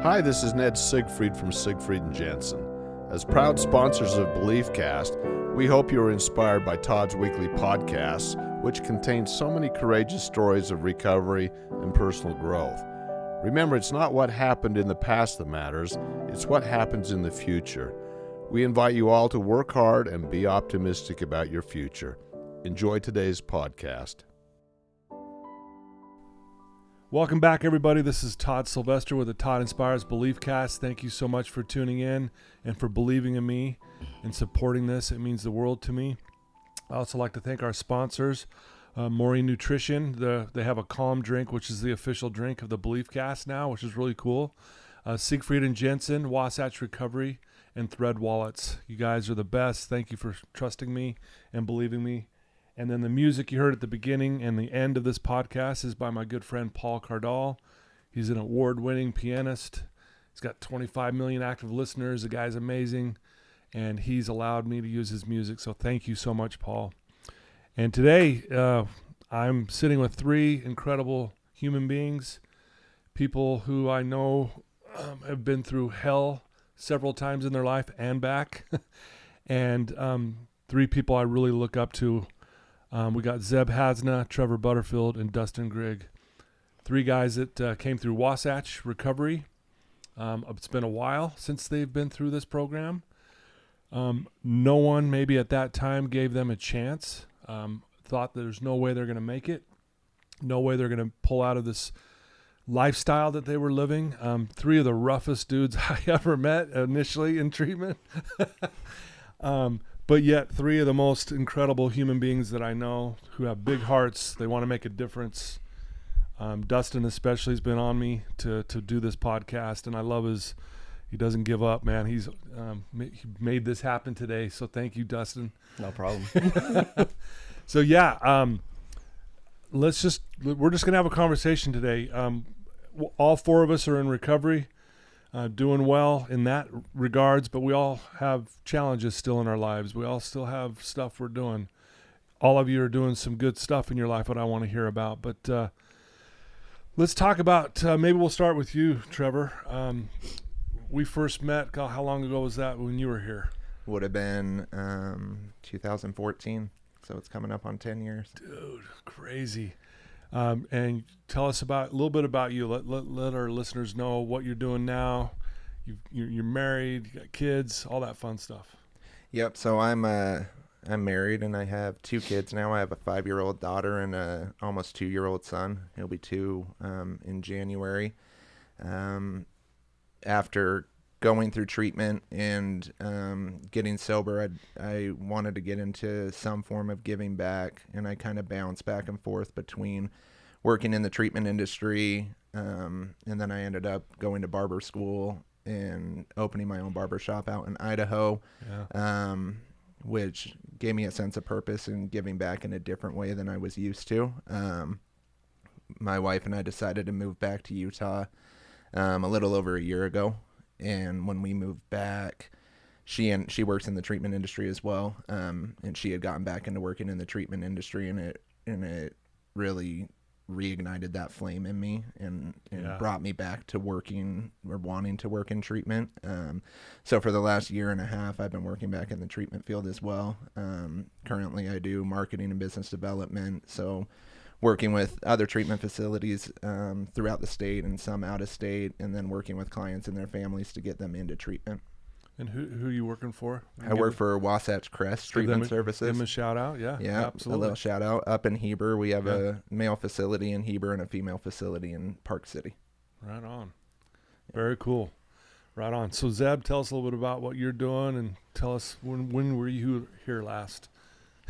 Hi, this is Ned Siegfried from Siegfried Jensen. As proud sponsors of Beliefcast, we hope you are inspired by Todd's weekly podcasts, which contain so many courageous stories of recovery and personal growth. Remember, it's not what happened in the past that matters, it's what happens in the future. We invite you all to work hard and be optimistic about your future. Enjoy today's podcast. Welcome back, everybody. This is Todd Sylvester with the Todd Inspires Beliefcast. Thank you so much for tuning in and for believing in me and supporting this. It means the world to me. I also like to thank our sponsors, Maureen Nutrition. They have a Calm drink, which is the official drink of the Beliefcast now, which is really cool. Siegfried Jensen, Wasatch Recovery, and Thread Wallets. You guys are the best. Thank you for trusting me and believing me. And then the music you heard at the beginning and the end of this podcast is by my good friend Paul Cardall. He's an award-winning pianist. He's got 25 million active listeners. The guy's amazing, and he's allowed me to use his music. So thank you so much, Paul. And today I'm sitting with three incredible human beings, people who I know have been through hell several times in their life and back, and three people I really look up to. We got Zeb Hasna, Trevor Butterfield, and Dustin Grigg. Three guys that came through Wasatch Recovery. It's been a while since they've been through this program. No one maybe at that time gave them a chance. Thought there's no way they're going to make it. No way they're going to pull out of this lifestyle that they were living. Three of the roughest dudes I ever met initially in treatment. But yet, three of the most incredible human beings that I know who have big hearts. They want to make a difference. Dustin especially has been on me to do this podcast, and I love he doesn't give up, man. He made this happen today, so thank you, Dustin. No problem. So yeah, we're just gonna have a conversation today. All four of us are in recovery. Doing well in that regards, but we all have challenges still in our lives. We all still have stuff we're doing. All of you are doing some good stuff in your life that I want to hear about. But let's talk about, maybe we'll start with you, Trevor. We first met, God, how long ago was that when you were here? Would have been 2014, so it's coming up on 10 years. Dude, crazy. And tell us a little bit about you. Let our listeners know what you're doing now. You're married, you got kids, all that fun stuff. Yep. So I'm married and I have two kids now. I have a 5-year-old daughter and a almost 2-year-old son. He'll be 2 in January. After going through treatment and getting sober, I wanted to get into some form of giving back, and I kind of bounced back and forth between working in the treatment industry, and then I ended up going to barber school and opening my own barber shop out in Idaho, which gave me a sense of purpose and giving back in a different way than I was used to. My wife and I decided to move back to Utah a little over a year ago. And when we moved back, she works in the treatment industry as well, and she had gotten back into working in the treatment industry, and it really reignited that flame in me and brought me back to working or wanting to work in treatment. So for the last year and a half, I've been working back in the treatment field as well. Currently, I do marketing and business development, so working with other treatment facilities throughout the state and some out of state, and then working with clients and their families to get them into treatment. And who are you working for? I work for Wasatch Treatment Services. Give them a shout out, yeah, absolutely. A little shout out. Up in Heber, we have a male facility in Heber and a female facility in Park City. Right on. Very cool. Right on. So Zeb, tell us a little bit about what you're doing, and tell us when were you here last?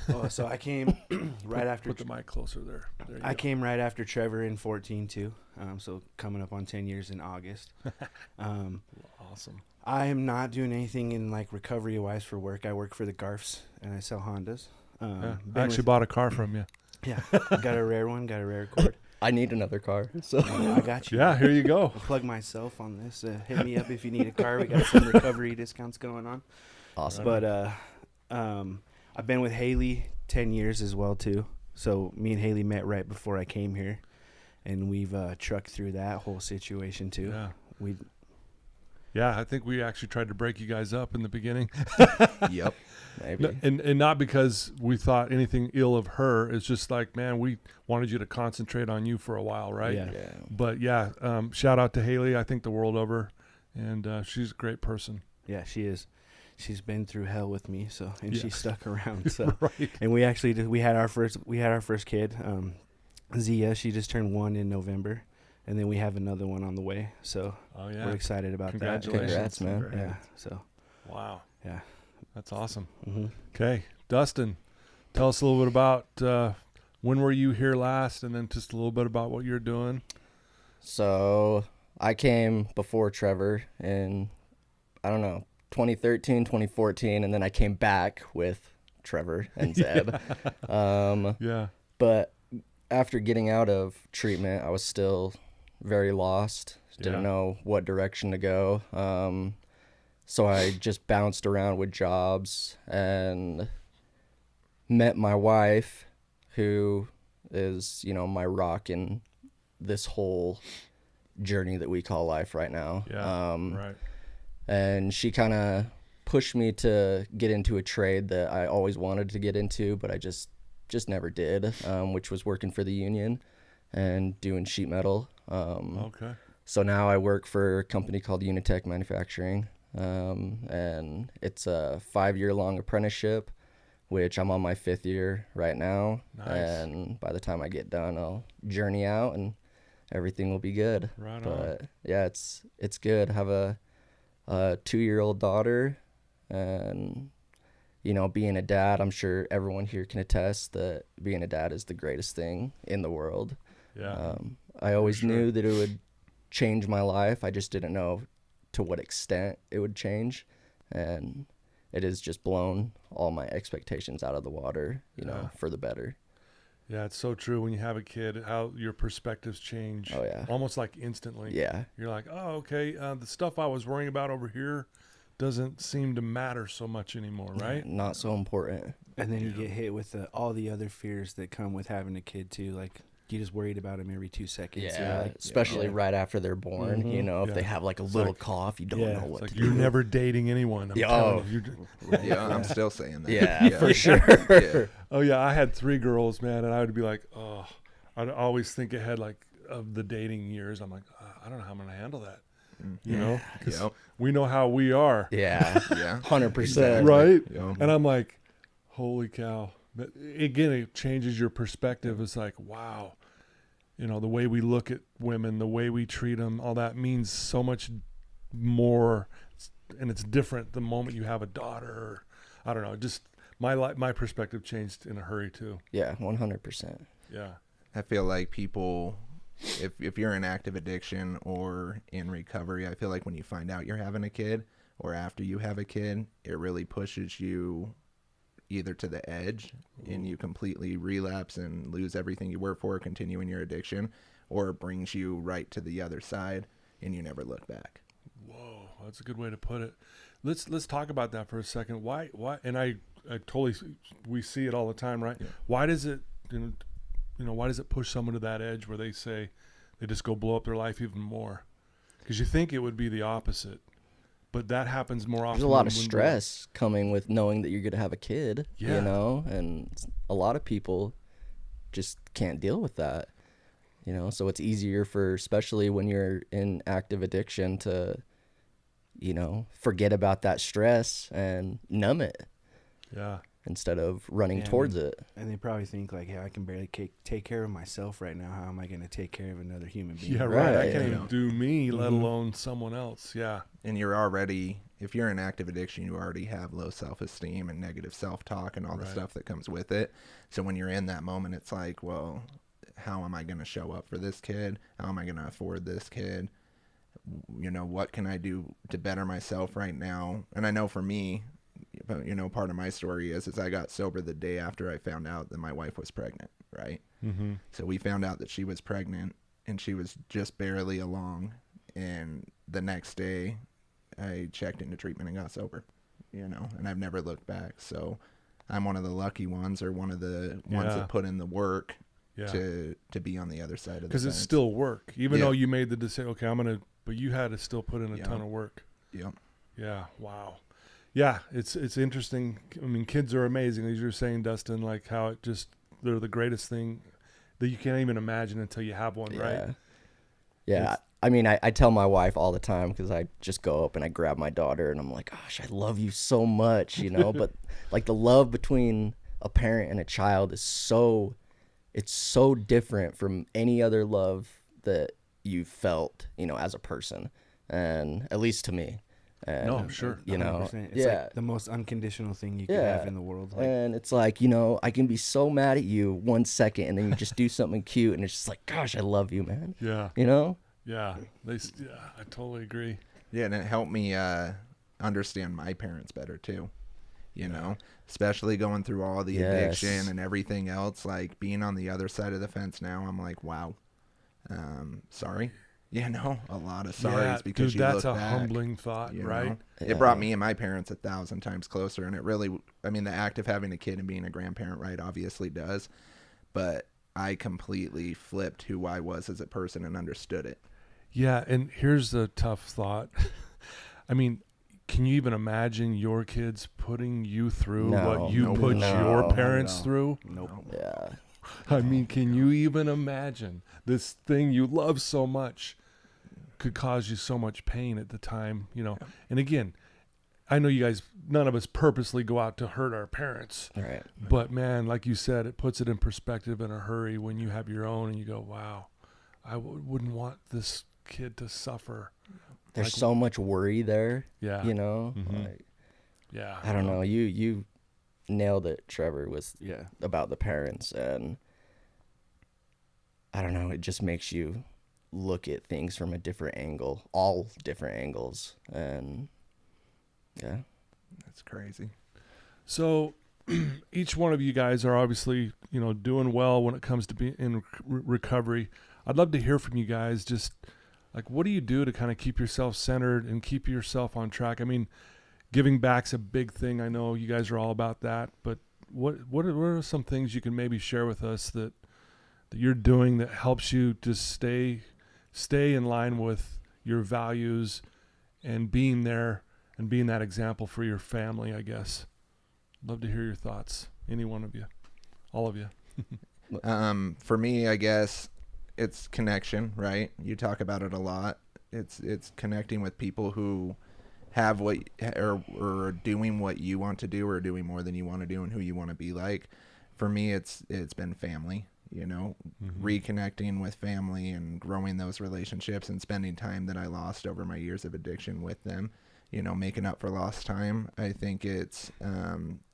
Oh, so I came right after. Put the mic closer there. I came right after Trevor in 14 too. So coming up on 10 years in August. Awesome. I am not doing anything in like recovery wise for work. I work for the Garfs and I sell Hondas. I actually bought a car from you. Yeah, got a rare one. Got a rare Accord. I need another car, so I got you. Yeah, here you go. I'll plug myself on this. Hit me up if you need a car. We got some recovery discounts going on. Awesome. But I've been with Haley 10 years as well too. So me and Haley met right before I came here, and we've trucked through that whole situation too. Yeah. Yeah, I think we actually tried to break you guys up in the beginning. Yep. Maybe. And not because we thought anything ill of her. It's just like, man, we wanted you to concentrate on you for a while, right? Yeah. Yeah. But yeah, shout out to Haley. I think the world over, and she's a great person. Yeah, she is. She's been through hell with me, and Yeah. she stuck around. So, Right. and we actually we had our first kid, Zia. She just turned 1 in November, and then we have another one on the way. So Oh yeah. we're excited about that. Congratulations. Congrats, man. Yeah. So Wow. yeah. That's awesome. Mm-hmm. Okay, Dustin, tell us a little bit about when were you here last, and then just a little bit about what you're doing. So I came before Trevor in, I don't know, 2013, 2014, and then I came back with Trevor and Zeb. Yeah. But after getting out of treatment, I was still very lost. Didn't Yeah. know what direction to go. So I just bounced around with jobs and met my wife, who is, my rock in this whole journey that we call life right now. Yeah. Right. And she kind of pushed me to get into a trade that I always wanted to get into, but I just never did, which was working for the union and doing sheet metal. Okay. So now I work for a company called Unitech Manufacturing, and it's a 5-year-long apprenticeship, which I'm on my 5th year right now. Nice. And by the time I get done, I'll journey out and everything will be good. Right on. But yeah, it's good. I have a 2-year-old daughter, and being a dad, I'm sure everyone here can attest that being a dad is the greatest thing in the world. Yeah. I always sure. knew that it would change my life. I just didn't know to what extent it would change, and it has just blown all my expectations out of the water, Yeah. for the better. Yeah, it's so true. When you have a kid, how your perspectives change. Oh, yeah. Almost like instantly. Yeah. You're like, oh, okay, the stuff I was worrying about over here doesn't seem to matter so much anymore, right? Not so important. And then you get hit with all the other fears that come with having a kid too. Like you just worried about him every 2 seconds. Yeah, You're like, especially yeah. right after they're born. Mhm. If Yeah. they have like a It's little like- cough, you don't Yeah. know It's what like to you're do. never dating anyone. I'm Yeah, telling oh. you. Yeah, I'm still saying that. Yeah, for sure. Yeah. Oh yeah, I had 3 girls, man, and I would be like, oh, I'd always think ahead like of the dating years. I'm like, I don't know how I'm gonna handle that. You know, 'cause Yep. we know how we are, Yeah, Yeah. 100%. right? Yep. And I'm like, holy cow! But again, it changes your perspective. It's like, wow, the way we look at women, the way we treat them, all that means so much more, and it's different the moment you have a daughter. Or, I don't know, just my perspective changed in a hurry too. Yeah, 100%. Yeah. I feel like people, if you're in active addiction or in recovery, I feel like when you find out you're having a kid or after you have a kid, it really pushes you either to the edge and you completely relapse and lose everything you work for, continue in your addiction, or it brings you right to the other side and you never look back. Whoa, that's a good way to put it. Let's talk about that for a second. Why? And I totally, we see it all the time, right? Yeah. Why does it, why does it push someone to that edge where they say they just go blow up their life even more? Because you think it would be the opposite, but that happens more often. There's a lot of when stress coming with knowing that you're going to have a kid, Yeah. and a lot of people just can't deal with that, so it's easier especially when you're in active addiction to, forget about that stress and numb it Yeah. instead of running Yeah, towards it. And they probably think like, hey, I can barely take care of myself right now. How am I going to take care of another human being? Yeah, right. I Right, can't yeah. even do me, let Mhm. alone someone else. Yeah. And you're already, if you're in active addiction, you already have low self-esteem and negative self-talk and all the Right. stuff that comes with it. So when you're in that moment, it's like, well, how am I going to show up for this kid? How am I going to afford this kid? What can I do to better myself right now? And I know for me, but part of my story is I got sober the day after I found out that my wife was pregnant, right? Mm-hmm. So we found out that she was pregnant and she was just barely along. And the next day I checked into treatment and got sober, and I've never looked back. So I'm one of the lucky ones, or one of the ones Yeah. that put in the work Yeah. to be on the other side of the Because it's fence. still work, even Yeah. though you made the decision. Okay, but you had to still put in a Yeah. ton of work. Yep. Yeah. Wow. Yeah. It's interesting. I mean, kids are amazing. As you're saying, Dustin, like how they're the greatest thing that you can't even imagine until you have one, right? Yeah. I mean, I tell my wife all the time because I just go up and I grab my daughter and I'm like, gosh, I love you so much, you know? But like the love between a parent and a child is it's so different from any other love that you've felt, you know, as a person. And at least to me. And, No, sure. you know, 100%. It's like the most unconditional thing you could have in the world. Like, and it's like, you know, I can be so mad at you 1 second and then you just do something cute and it's just like, gosh, I love you, man. Yeah. You know? Yeah. I totally agree. Yeah, and it helped me understand my parents better too. You know, especially going through all the addiction and everything else, like being on the other side of the fence now, I'm like, wow, sorry. You know, a lot of sorries because dude, you that's look a back, humbling thought, right? It brought me and my parents 1,000 times closer, and it really, I mean, the act of having a kid and being a grandparent, right, obviously does, but I completely flipped who I was as a person and understood it. Yeah, and here's the tough thought. I mean, can you even imagine your kids putting you through what you put your parents through? Nope. Yeah. I mean, can you even imagine this thing you love so much could cause you so much pain at the time, you know? And again, I know you guys, none of us purposely go out to hurt our parents. Right. But man, like you said, it puts it in perspective in a hurry when you have your own and you go, wow, I wouldn't want this kid to suffer. There's so much worry there. Yeah. You know? Mm-hmm. Like, Yeah. I don't know. You nailed it, Trevor, with Yeah. about the parents. And I don't know. It just makes you look at things from a different angle, all different angles. And yeah. That's crazy. So each one of you guys are obviously, you know, doing well when it comes to being in recovery. I'd love to hear from you guys. Just like, what do you do to kind of keep yourself centered and keep yourself on track? I mean, giving back's a big thing. I know you guys are all about that, but what are some things you can maybe share with us that you're doing that helps you to stay in line with your values and being there and being that example for your family, I guess? Love to hear your thoughts. Any one of you, all of you. For me, I guess it's connection, right? You talk about it a lot. It's connecting with people who have what or are doing what you want to do or doing more than you want to do and who you want to be like. For me, it's been family, you know, reconnecting with family and growing those relationships and spending time that I lost over my years of addiction with them, you know, making up for lost time. I think it's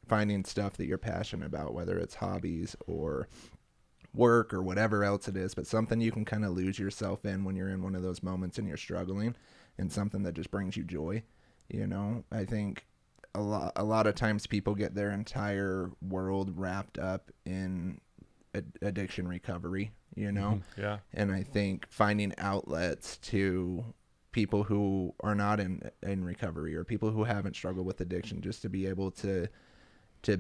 finding stuff that you're passionate about, whether it's hobbies or work or whatever else it is, but something you can kind of lose yourself in when you're in one of those moments and you're struggling, and something that just brings you joy. You know, I think a lot of times people get their entire world wrapped up in addiction recovery, you know? Yeah. And I think finding outlets to people who are not in recovery or people who haven't struggled with addiction, just to be able to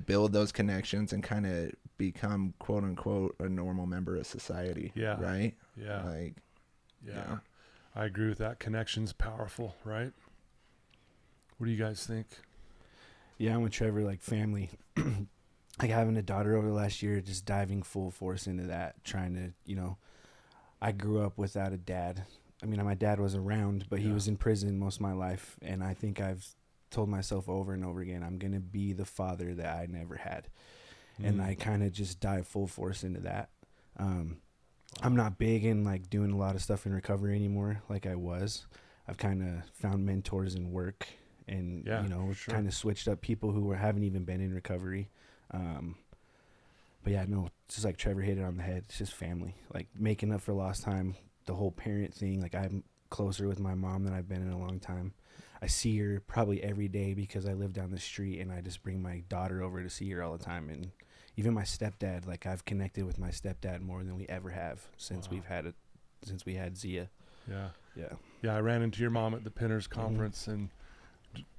build those connections and kind of become, quote unquote, a normal member of society. Yeah. Right? Yeah. Like, yeah. I agree with that. Connection's powerful, right? What do you guys think? Yeah, I'm with Trevor, like family. Like having a daughter over the last year, just diving full force into that, trying to, you know, I grew up without a dad. I mean, my dad was around, but he was in prison most of my life. And I think I've told myself over and over again, I'm going to be the father that I never had. And I kind of just dive full force into that. I'm not big in like doing a lot of stuff in recovery anymore like I was. I've kind of found mentors in work and, you know, kind of switched up people who haven't even been in recovery. But yeah, no, just like Trevor hit it on the head. It's just family, like making up for lost time, the whole parent thing. Like I'm closer with my mom than I've been in a long time. I see her probably every day because I live down the street, and I just bring my daughter over to see her all the time. And even my stepdad, like I've connected with my stepdad more than we ever have since we had Zia. Yeah. I ran into your mom at the Pinners conference, and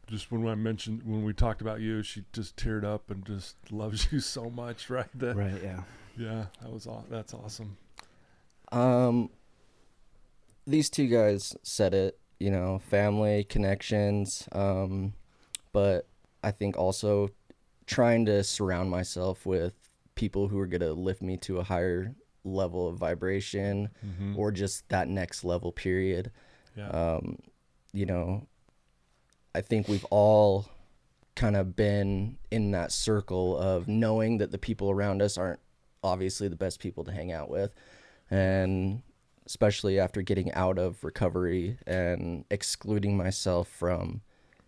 just when we talked about you, she just teared up and just loves you so much, right? Right. Yeah. Yeah. That's awesome. These two guys said it, you know, family, connections, but I think also trying to surround myself with people who are going to lift me to a higher level of vibration or just that next level period. Yeah. You know, I think we've all kind of been in that circle of knowing that the people around us aren't obviously the best people to hang out with. And especially after getting out of recovery and excluding myself from,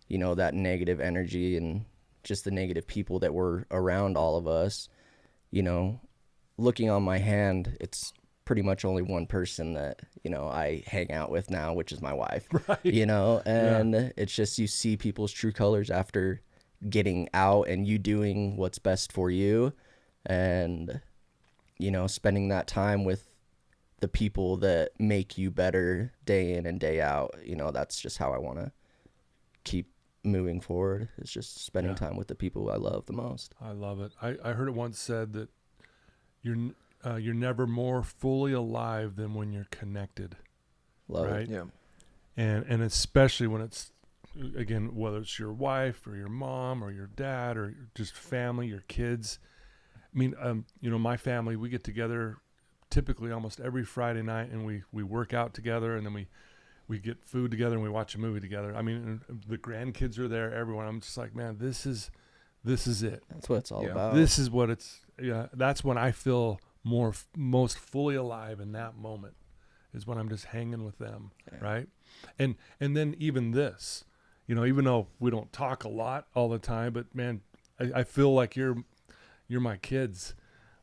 you know, that negative energy and just the negative people that were around all of us, you know, looking on my hand, it's pretty much only one person that, you know, I hang out with now, which is my wife, Right. you know, and it's just, you see people's true colors after getting out and you doing what's best for you and, you know, spending that time with the people that make you better day in and day out. You know, that's just how I want to keep moving forward. It's just spending time with the people I love the most. I love it. I heard it once said that you're never more fully alive than when you're connected. Love right? it. Yeah. And especially when it's, again, whether it's your wife or your mom or your dad or just family, your kids. I mean, you know, my family, we get together typically almost every Friday night, and we work out together, and then we get food together, and we watch a movie together. I mean, the grandkids are there, everyone. I'm just like, man, this is it. That's what it's all Yeah. about. This is what it's. Yeah, that's when I feel most fully alive in that moment, is when I'm just hanging with them, right? And then even this, you know, even though we don't talk a lot all the time, but man, I feel like you're my kids.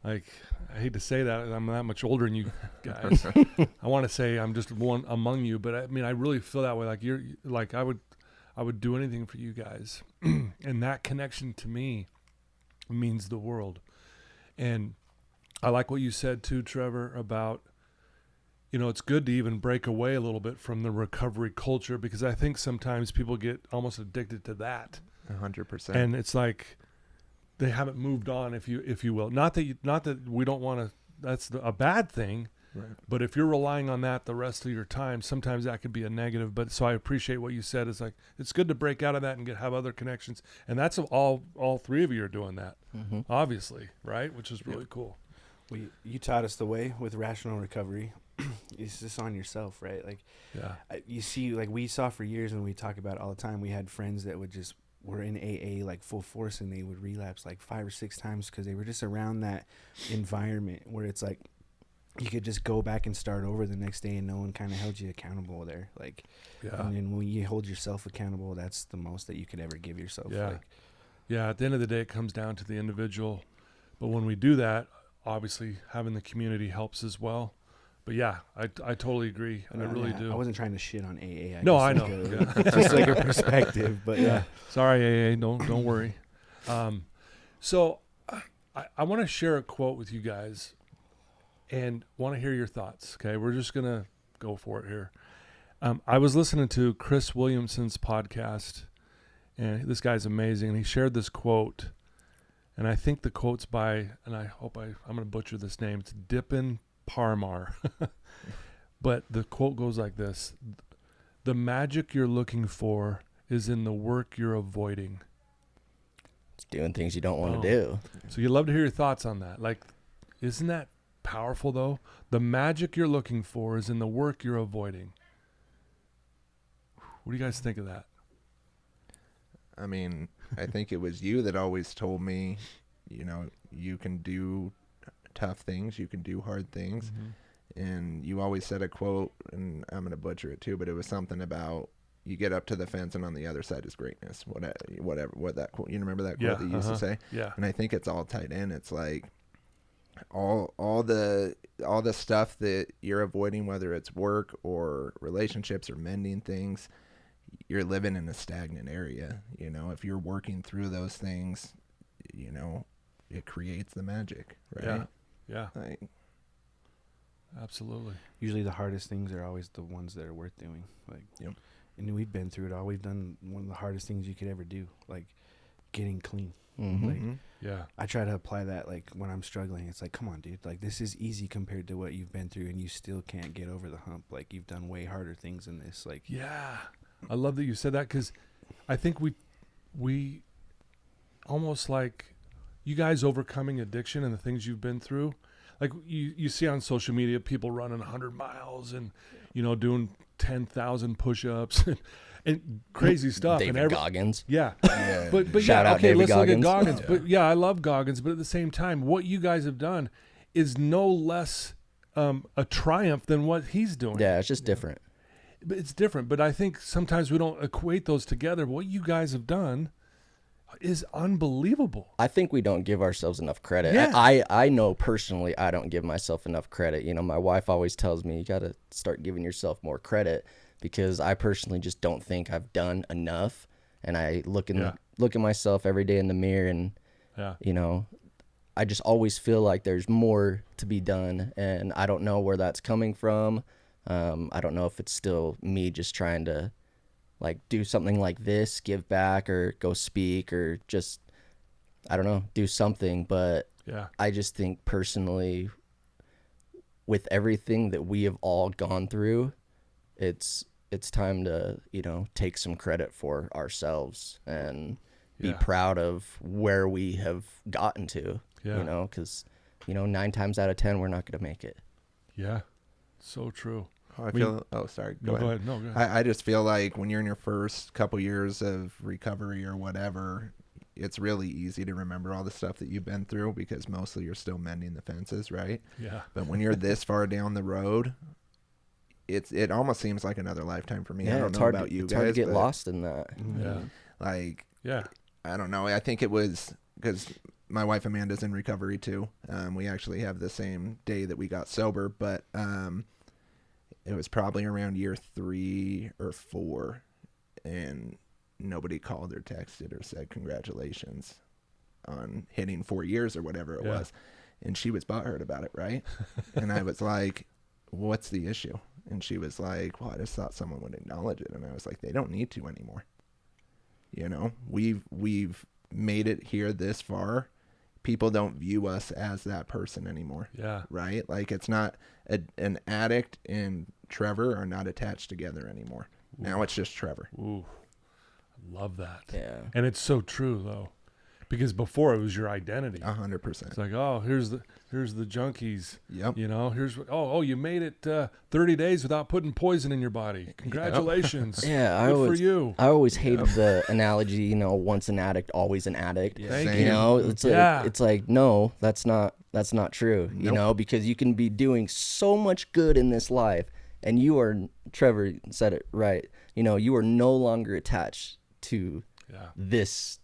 Like, I hate to say that, I'm that much older than you guys. I want to say I'm just one among you, but I mean, I really feel that way. Like, you're like, I would do anything for you guys. And that connection to me means the world. And I like what you said too, Trevor, about, you know, it's good to even break away a little bit from the recovery culture, because I think sometimes people get almost addicted to that. 100%. And it's like they haven't moved on, if you will. Not that we don't want to. That's a bad thing. Right. But if you're relying on that the rest of your time, sometimes that could be a negative. But so I appreciate what you said. It's like, it's good to break out of that and have other connections. And that's all three of you are doing that, obviously, right? Which is really cool. Well, you taught us the way with rational recovery. It's just on yourself, right? Like, you see, like we saw for years when we talk about it all the time, we had friends that were in AA like full force, and they would relapse like 5 or 6 times because they were just around that environment where it's like you could just go back and start over the next day and no one kind of held you accountable there. Like, and then when you hold yourself accountable, that's the most that you could ever give yourself. Yeah. At the end of the day, it comes down to the individual. But when we do that, obviously having the community helps as well. But yeah, I totally agree. I really do. I wasn't trying to shit on AA. I know. Just like a perspective, but yeah. Sorry, AA. Don't worry. So I want to share a quote with you guys, and want to hear your thoughts. Okay, we're just gonna go for it here. I was listening to Chris Williamson's podcast, and this guy's amazing. And he shared this quote, and I think the quote's by, and I hope I'm gonna butcher this name. It's Dippin Parmar. But the quote goes like this: "The magic you're looking for is in the work you're avoiding." It's doing things you don't want to do. So you'd love to hear your thoughts on that. Like, isn't that powerful though? The magic you're looking for is in the work you're avoiding. What do you guys think of that? I mean, I think it was you that always told me, you know, you can do tough things, you can do hard things. And you always said a quote, and I'm going to butcher it too, but it was something about you get up to the fence and on the other side is greatness. What that quote, you remember that quote that you used to say? Yeah. And I think it's all tied in. It's like all the stuff that you're avoiding, whether it's work or relationships or mending things, you're living in a stagnant area. You know, if you're working through those things, you know, it creates the magic, right? Yeah. Like, Absolutely. Usually the hardest things are always the ones that are worth doing. Like, Yep. And we've been through it all. We've done one of the hardest things you could ever do. Like, getting clean. Mm-hmm. Like, Yeah. I try to apply that, like, when I'm struggling. It's like, come on, dude. Like, this is easy compared to what you've been through, and you still can't get over the hump. Like, you've done way harder things than this. Like, Yeah. I love that you said that, because I think we almost like you guys overcoming addiction and the things you've been through. Like, you see on social media people running 100 miles and, doing 10,000 push-ups and crazy stuff. David Goggins. Yeah. Yeah. But Shout yeah, out okay, David let's Goggins. look at Goggins. Yeah. But yeah, I love Goggins. But at the same time, what you guys have done is no less a triumph than what he's doing. Yeah, it's just different. But it's different. But I think sometimes we don't equate those together. What you guys have done is unbelievable. I think we don't give ourselves enough credit. Yeah. I know personally I don't give myself enough credit. My wife always tells me you got to start giving yourself more credit, because I personally just don't think I've done enough. And I look at myself every day in the mirror, and I just always feel like there's more to be done, and I don't know where that's coming from. I don't know if it's still me just trying to like do something like this, give back, or go speak, or just, I don't know, do something. But Yeah. I just think personally, with everything that we have all gone through, it's time to, take some credit for ourselves and be Yeah. proud of where we have gotten to, Yeah. because, 9 times out of 10, we're not going to make it. Yeah. So true. I feel. Oh, sorry. No, go ahead. No, go ahead. I just feel like when you're in your first couple years of recovery or whatever, it's really easy to remember all the stuff that you've been through, because mostly you're still mending the fences, right? Yeah. But when you're this far down the road, it almost seems like another lifetime for me. I don't it's know hard about you it's guys, hard to get but, lost in that. Yeah. like, Yeah. I don't know. I think it was because my wife Amanda's in recovery too. We actually have the same day that we got sober, but it was probably around year 3 or 4, and nobody called or texted or said congratulations on hitting 4 years or whatever it was. And she was butthurt about it, right? And I was like, what's the issue? And she was like, well, I just thought someone would acknowledge it. And I was like, they don't need to anymore. We've made it here this far. People don't view us as that person anymore. Yeah. Right? Like, it's not an addict and Trevor are not attached together anymore. Ooh. Now it's just Trevor. Ooh. I love that. Yeah. And it's so true though, because before it was your identity. 100%. It's like, oh, here's the junkies. Yep. Here's what. Oh, you made it 30 days without putting poison in your body. Congratulations. Yeah, Good for you. I always hated the analogy, once an addict, always an addict. Yeah. Thank Same. you. It's like no, that's not true. Nope. Because you can be doing so much good in this life, and you are, Trevor said it right. You are no longer attached to Yeah. this,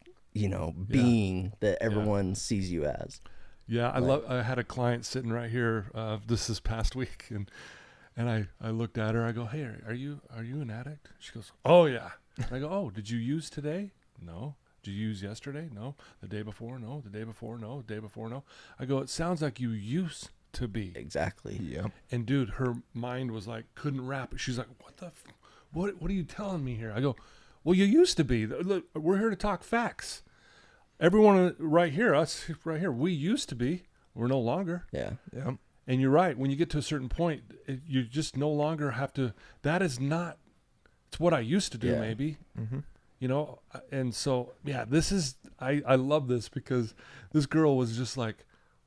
being that everyone sees you as. Yeah, I had a client sitting right here this past week, and I looked at her. I go, hey, are you an addict? She goes, oh yeah. I go, oh, did you use today? No. Did you use yesterday? No. The day before? No. The day before? No. The day before? No. I go, it sounds like you used to be. Exactly. Yep. And dude, her mind was like, couldn't wrap it. She's like, what are you telling me here? I go, well, you used to be. Look, we're here to talk facts. Everyone right here, us right here, we used to be. We're no longer. Yeah. Yep. And you're right. When you get to a certain point, you just no longer have to. That is not. It's what I used to do, Yeah. maybe. Mm-hmm. And so yeah, this is. I love this because this girl was just like,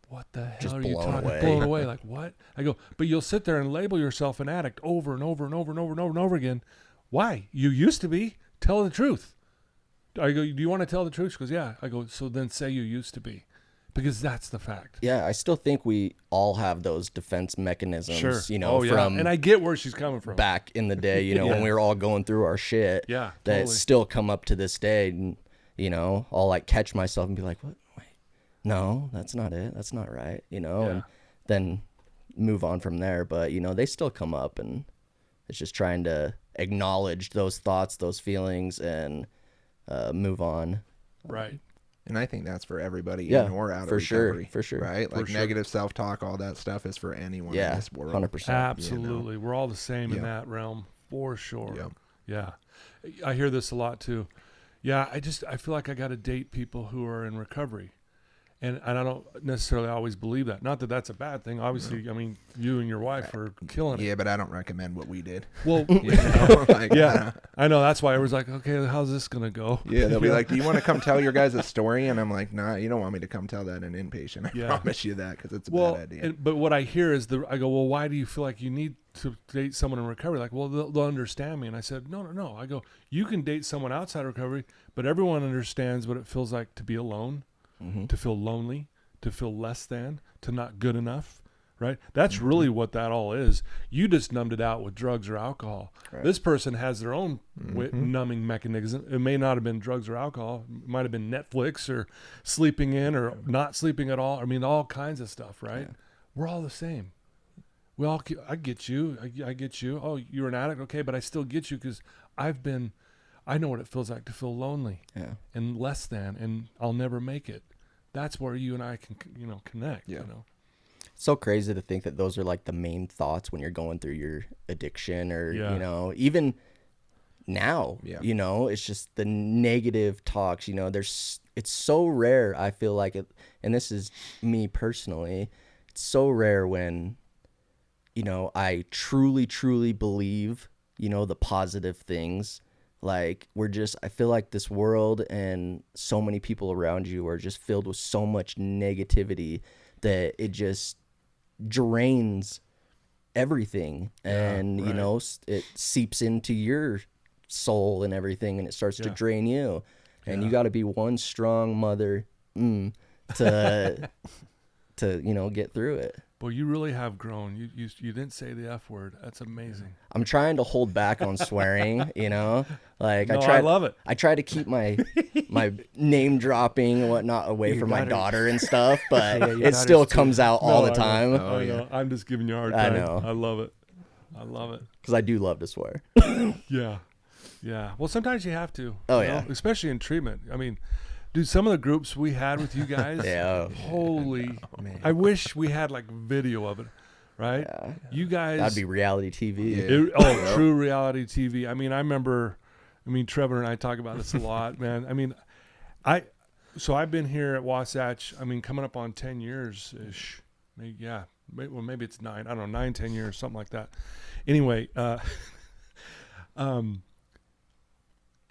what the hell Just are you blown talking? away. Blown away. Like what? I go, but you'll sit there and label yourself an addict over and over and over and over and over and over again. Why? You used to be. Tell the truth. I go, do you want to tell the truth? She goes, yeah. I go, so then say you used to be, because that's the fact. Yeah, I still think we all have those defense mechanisms, Sure. From and I get where she's coming from. back in the day, when we were all going through our shit. Yeah, That totally. still come up to this day. And, I'll like catch myself and be like, what? Wait, no, that's not it. That's not right. And then move on from there. But, they still come up, and it's just trying to acknowledge those thoughts, those feelings, and move on. Right. And I think that's for everybody Yeah, in or out of for sure, recovery. for sure. Right? For Like sure. negative self-talk, all that stuff is for anyone in Yeah, this world. 100%. Absolutely. We're all the same in Yeah. that realm, for sure. Yep. Yeah. I hear this a lot too. Yeah, I feel like I got to date people who are in recovery. And I don't necessarily always believe that. Not that that's a bad thing. Obviously, I mean, you and your wife are killing it. Yeah, but I don't recommend what we did. Well, You know? Like, yeah, I know. That's why I was like, okay, how's this going to go? Yeah, they'll be like, do you want to come tell your guys a story? And I'm like, nah, you don't want me to come tell that in inpatient. I promise you that, because it's a bad idea. But what I hear is, I go, well, why do you feel like you need to date someone in recovery? Like, well, they'll understand me. And I said, no. I go, you can date someone outside recovery, but everyone understands what it feels like to be alone, to feel lonely, to feel less than, to not good enough, right? That's really what that all is. You just numbed it out with drugs or alcohol. Right. This person has their own numbing mechanism. It may not have been drugs or alcohol. It might have been Netflix or sleeping in or not sleeping at all. I mean, all kinds of stuff, right? Yeah. We're all the same. I get you. I get you. Oh, you're an addict? Okay, but I still get you because I know what it feels like to feel lonely and less than, and I'll never make it. That's where you and I can, connect, you know. It's so crazy to think that those are like the main thoughts when you're going through your addiction or, even now, it's just the negative talks, it's so rare. I feel like it, and this is me personally. It's so rare when, I truly, truly believe, the positive things. Like I feel like this world and so many people around you are just filled with so much negativity that it just drains everything. And, it seeps into your soul and everything, and it starts to drain you. And you got to be one strong mother to get through it. Well, you really have grown. You didn't say the F word. That's amazing. I'm trying to hold back on swearing, Like I love it. I try to keep my name dropping and whatnot away from my daughter and stuff, but it still comes out all the time. I know. I'm just giving you a hard time. I know. I love it. Because I do love to swear. Yeah. Well, sometimes you have to. Oh, yeah. Especially in treatment. I mean, dude, some of the groups we had with you guys, holy man. I wish we had like video of it, right? Yeah. You guys. That'd be reality TV. True reality TV. I mean, Trevor and I talk about this a lot, man. I mean, so I've been here at Wasatch, coming up on 10 years-ish. Maybe it's 9. I don't know, 9, 10 years, something like that. Anyway,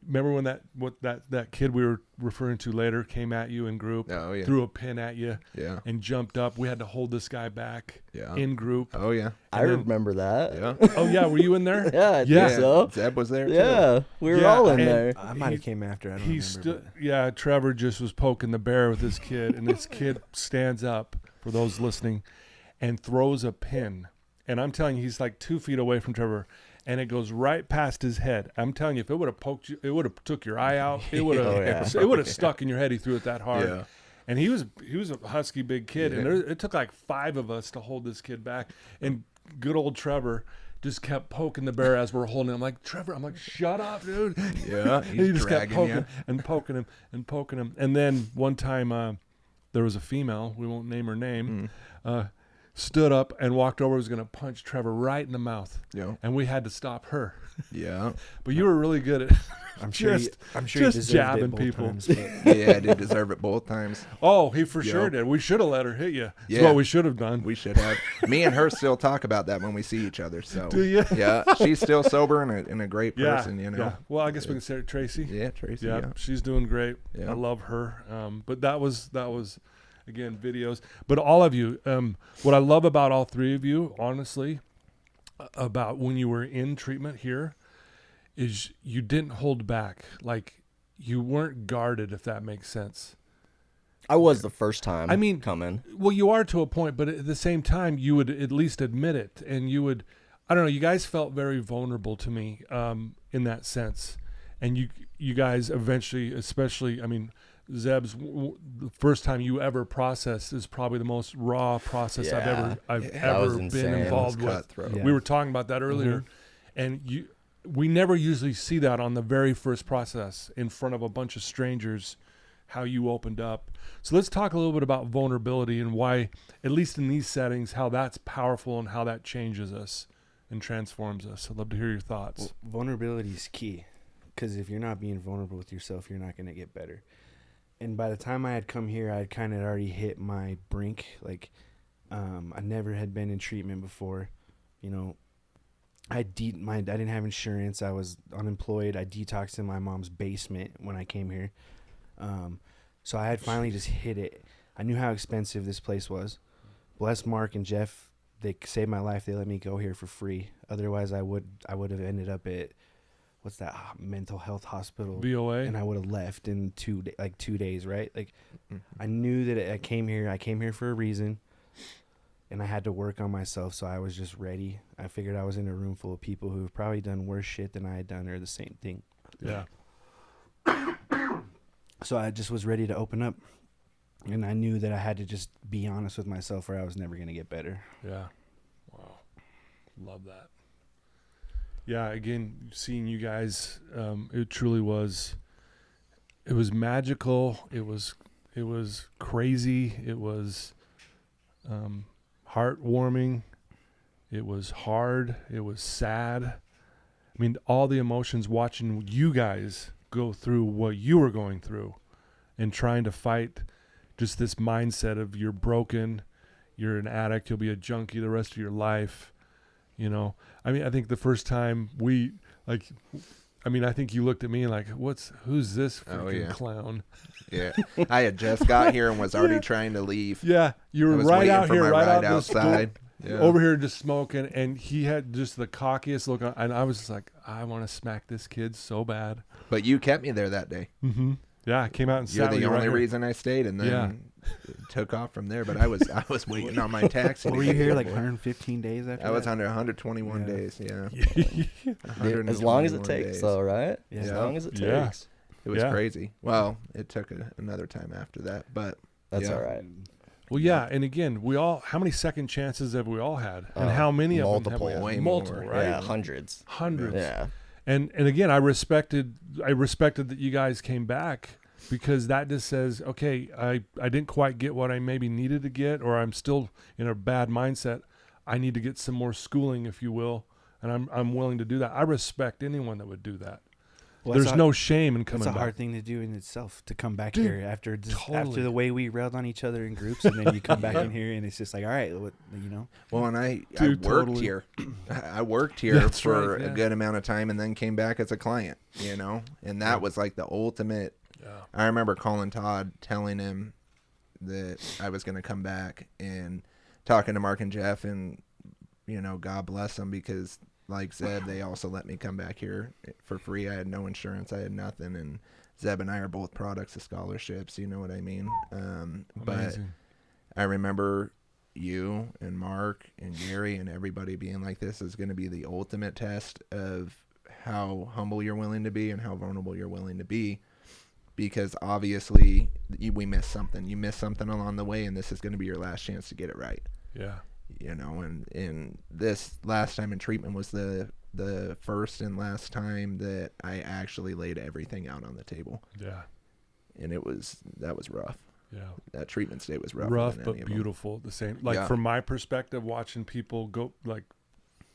remember when that kid we were referring to later came at you in group, threw a pin at you, and jumped up? We had to hold this guy back in group. Oh yeah, I remember that. Yeah. Oh yeah, were you in there? I think so. Zeb was there. Yeah, we were all in there. I might have came after. I don't remember. Trevor just was poking the bear with this kid, and this kid stands up, for those listening, and throws a pin. And I'm telling you, he's like 2 feet away from Trevor. And it goes right past his head. I'm telling you, if it would have poked you, it would have took your eye out. It would have, it would have stuck in your head. He threw it that hard. Yeah. And he was a husky big kid, and it took like 5 of us to hold this kid back. And good old Trevor just kept poking the bear as we're holding him. I'm like, Trevor, shut up, dude. Yeah, he just kept poking and poking him and poking him. And then one time, there was a female. We won't name her name. Stood up and walked over, was going to punch Trevor right in the mouth. Yeah. And we had to stop her. Yeah. But you were really good at I'm sure you jabbing people. Times, yeah, I did deserve it both times. Oh, he for sure did. We should have let her hit you. That's what we should have done. We should have. Me and her still talk about that when we see each other. So do you? Yeah. She's still sober and a great person, Yeah. Well, I guess we can say Tracy. Yeah, Tracy. Yeah. She's doing great. Yeah. I love her. But that was again, videos. But all of you, what I love about all 3 of you, honestly, about when you were in treatment here, is you didn't hold back. Like, you weren't guarded, if that makes sense. I was the first time coming. Well, you are to a point, but at the same time, you would at least admit it. And you would, I don't know, you guys felt very vulnerable to me in that sense. And you guys eventually, especially, Zeb's the first time you ever processed is probably the most raw process I've ever been involved with. Yeah. We were talking about that earlier, and we never usually see that on the very first process in front of a bunch of strangers, how you opened up. So let's talk a little bit about vulnerability and why, at least in these settings, how that's powerful and how that changes us and transforms us. I'd love to hear your thoughts. Well, vulnerability is key. because if you're not being vulnerable with yourself, you're not going to get better. And by the time I had come here, I had kind of already hit my brink. Like, I never had been in treatment before. You know, I didn't have insurance. I was unemployed. I detoxed in my mom's basement when I came here. So I had finally just hit it. I knew how expensive this place was. Bless Mark and Jeff. They saved my life. They let me go here for free. Otherwise, I would have ended up at, what's that, mental health hospital? VOA. And I would have left in 2 days, right? Like, I knew that I came here for a reason, and I had to work on myself, so I was just ready. I figured I was in a room full of people who have probably done worse shit than I had done or the same thing. Yeah. So I just was ready to open up, and I knew that I had to just be honest with myself or I was never going to get better. Yeah. Wow. Love that. Yeah, again, seeing you guys, it truly was, it was magical. It was crazy. It was heartwarming. It was hard. It was sad. I mean, all the emotions watching you guys go through what you were going through and trying to fight just this mindset of you're broken, you're an addict, you'll be a junkie the rest of your life. You know, I mean, I think the first time I think you looked at me like, who's this freaking clown? Yeah. I had just got here and was already trying to leave. Yeah. You were I was right waiting out for here, my right ride out this outside. Yeah. over here just smoking, and he had just the cockiest look on, and I was just like, I want to smack this kid so bad. But you kept me there that day. Mm-hmm. Yeah, I came out and You're sat with the you right only here. reason I stayed, and then took off from there. But I was waiting on my taxi. Were you here like 115 days after I was that? under 121 days. Yeah. Dude, as long as it 121 takes, days. though, right? Yeah. As long as it Yeah. takes. It was Yeah. crazy. Well, it took another time after that, but That's yeah. all right. Well, yeah, and again, how many second chances have we all had, and how many of them have we had? Way Multiple, more. right? Yeah, hundreds. Hundreds. Yeah. And again, I respected that you guys came back, because that just says, okay, I didn't quite get what I maybe needed to get, or I'm still in a bad mindset. I need to get some more schooling, if you will, and I'm willing to do that. I respect anyone that would do that. Well, There's no shame in coming It's a back. hard thing to do in itself, to come back Dude, here after totally. the way we railed on each other in groups, and then you come back in here and it's just like, all right, Well, and I Dude, worked totally. here. I worked here That's for right, yeah. a good amount of time, and then came back as a client. And that was like the ultimate. Yeah. I remember calling Todd, telling him that I was going to come back, and talking to Mark and Jeff, and God bless them, because like Zeb, they also let me come back here for free. I had no insurance, I had nothing, and Zeb and I are both products of scholarships. You know what I mean? But Amazing. I remember you and Mark and Gary and everybody being like, this is going to be the ultimate test of how humble you're willing to be and how vulnerable you're willing to be, because obviously we missed something. You missed something along the way, and this is going to be your last chance to get it right. Yeah. And this last time in treatment was the first and last time that I actually laid everything out on the table. Yeah. And that was rough. Yeah. That treatment stay was rough. Rough but beautiful at the same. Like, Yeah. from my perspective, watching people go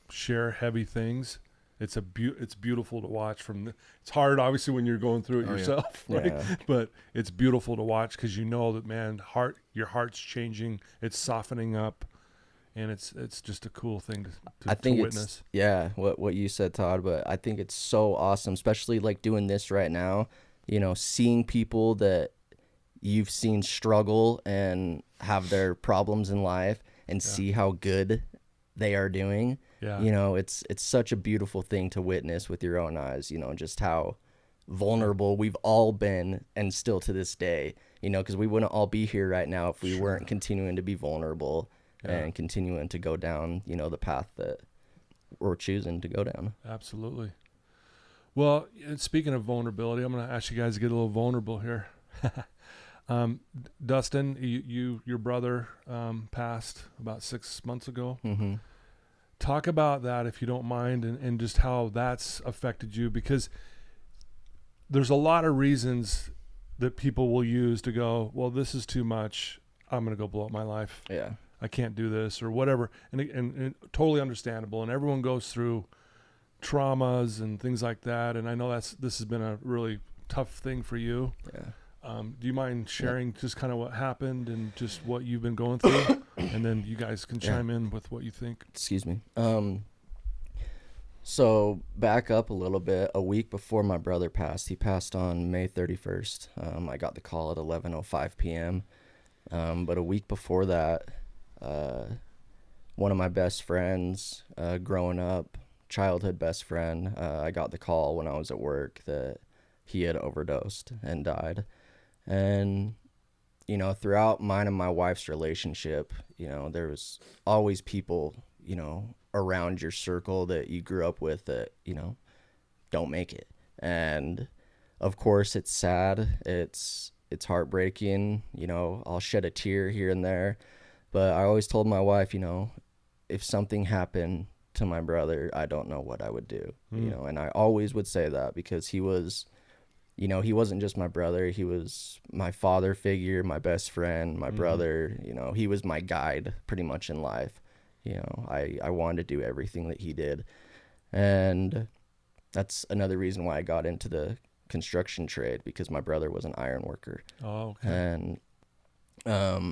share heavy things, it's beautiful to watch. It's hard, obviously, when you're going through it yourself, right? Yeah. But it's beautiful to watch, because you know that, man, your heart's changing, it's softening up, and it's just a cool thing I think to it's witness. what you said, Todd, but I think it's so awesome, especially like doing this right now, seeing people that you've seen struggle and have their problems in life, and see how good they are doing. Yeah. It's such a beautiful thing to witness with your own eyes, just how vulnerable we've all been, and still to this day, because we wouldn't all be here right now if we weren't continuing to be vulnerable and continuing to go down, the path that we're choosing to go down. Absolutely. Well, speaking of vulnerability, I'm going to ask you guys to get a little vulnerable here. Dustin, your brother passed about 6 months ago. Mm-hmm. Talk about that, if you don't mind, and just how that's affected you, because there's a lot of reasons that people will use to go, well, this is too much, I'm going to go blow up my life. Yeah. I can't do this, or whatever. And totally understandable. And everyone goes through traumas and things like that. And I know this has been a really tough thing for you. Yeah. Do you mind sharing just kind of what happened and just what you've been going through? And then you guys can chime in with what you think. Excuse me. So back up a little bit. A week before my brother passed, he passed on May 31st. I got the call at 11:05 p.m. But a week before that, one of my best friends, growing up, childhood best friend, I got the call when I was at work that he had overdosed and died. And, you know, throughout mine and my wife's relationship, you know, there was always people, you know, around your circle that you grew up with that, you know, don't make it. And of course it's sad. It's heartbreaking. You know, I'll shed a tear here and there, but I always told my wife, you know, if something happened to my brother, I don't know what I would do, you know, and I always would say that because he was, you know, he wasn't just my brother. He was my father figure, my best friend, my brother, you know, he was my guide pretty much in life. You know, I wanted to do everything that he did. And that's another reason why I got into the construction trade, because my brother was an iron worker. Oh, okay. And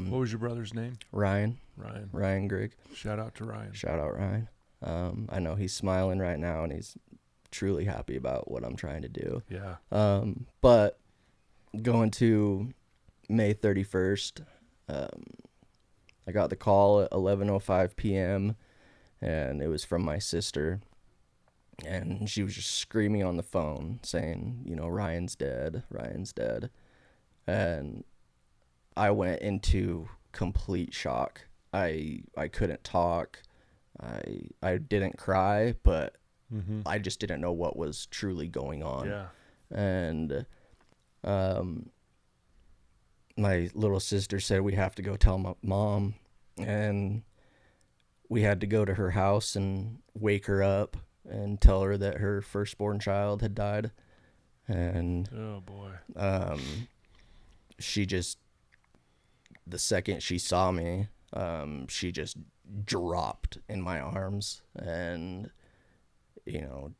what was your brother's name? Ryan Grigg. Shout out to Ryan. Shout out Ryan. I know he's smiling right now and he's truly happy about what I'm trying to do. Yeah. But going to May 31st, I got the call at 11:05 p.m. and it was from my sister, and she was just screaming on the phone saying, you know, Ryan's dead. And I went into complete shock. I couldn't talk. I didn't cry, but I just didn't know what was truly going on. Yeah. And my little sister said we have to go tell my mom, and we had to go to her house and wake her up and tell her that her firstborn child had died. And oh boy. She just, the second she saw me, she just dropped in my arms, and you know,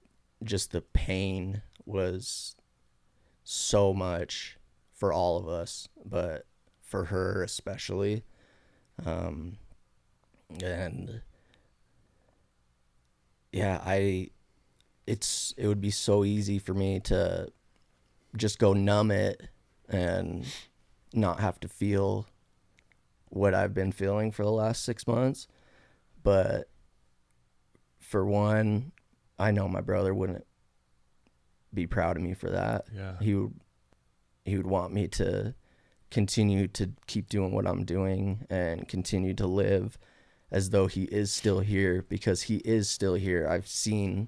just the pain was so much for all of us, but for her especially. And yeah, it would be so easy for me to just go numb it and not have to feel what I've been feeling for the last 6 months. But for one, I know my brother wouldn't be proud of me for that. Yeah. He would want me to continue to keep doing what I'm doing and continue to live as though he is still here, because he is still here. I've seen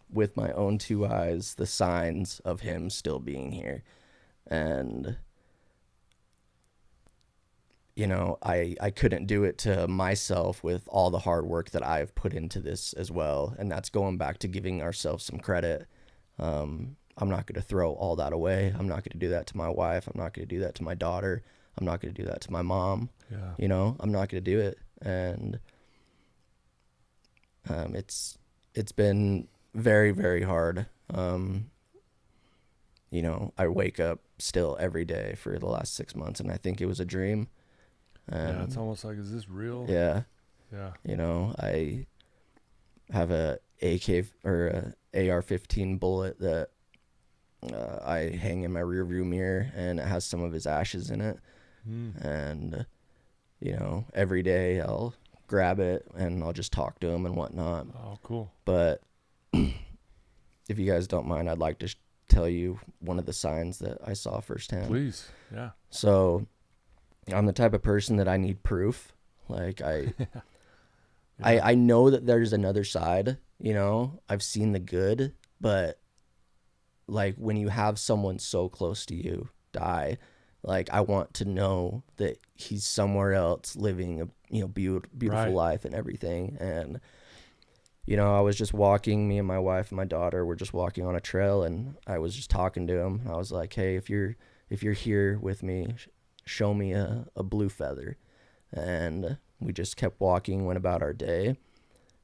with my own two eyes the signs of him still being here. And you know, I couldn't do it to myself with all the hard work that I've put into this as well. And that's going back to giving ourselves some credit. I'm not going to throw all that away. I'm not going to do that to my wife. I'm not going to do that to my daughter. I'm not going to do that to my mom. Yeah. You know, I'm not going to do it. And it's been very, very hard. You know, I wake up still every day for the last 6 months, and I think it was a dream. Yeah, it's almost like, is this real? Yeah. Yeah. You know, I have a AK or a AR-15 bullet that I hang in my rearview mirror, and it has some of his ashes in it. And you know, every day I'll grab it and I'll just talk to him and whatnot. Oh, cool. But if you guys don't mind, I'd like to tell you one of the signs that I saw firsthand. Please. Yeah. So I'm the type of person that I need proof. Like I know that there's another side, you know, I've seen the good, but like when you have someone so close to you die, like I want to know that he's somewhere else living a, you know, beautiful Right. life and everything. And, you know, I was just walking, me and my wife and my daughter were just walking on a trail, and I was just talking to him. I was like, hey, if you're here with me, show me a blue feather. And we just kept walking, went about our day.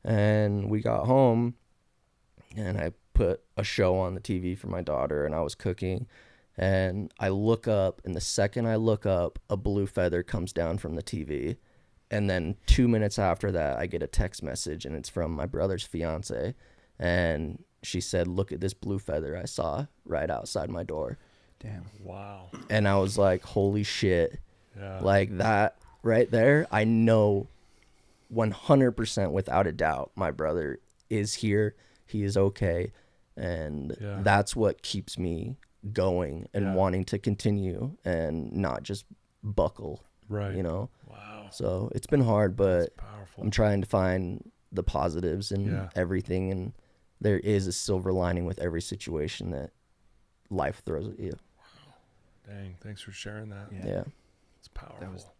And we got home, and I put a show on the TV for my daughter, and I was cooking, and I look up, and the second I look up, a blue feather comes down from the TV. And then 2 minutes after that, I get a text message, and it's from my brother's fiance. And she said, "Look at this blue feather I saw right outside my door." Damn. Wow. And I was like, holy shit. Yeah. Like that right there, I know 100% without a doubt my brother is here. He is okay. And that's what keeps me going and wanting to continue and not just buckle. Right. You know? Wow. So it's been hard, but I'm trying to find the positives in everything. And there is a silver lining with every situation that life throws at you. Wow. Dang. Thanks for sharing that. Yeah. It's powerful.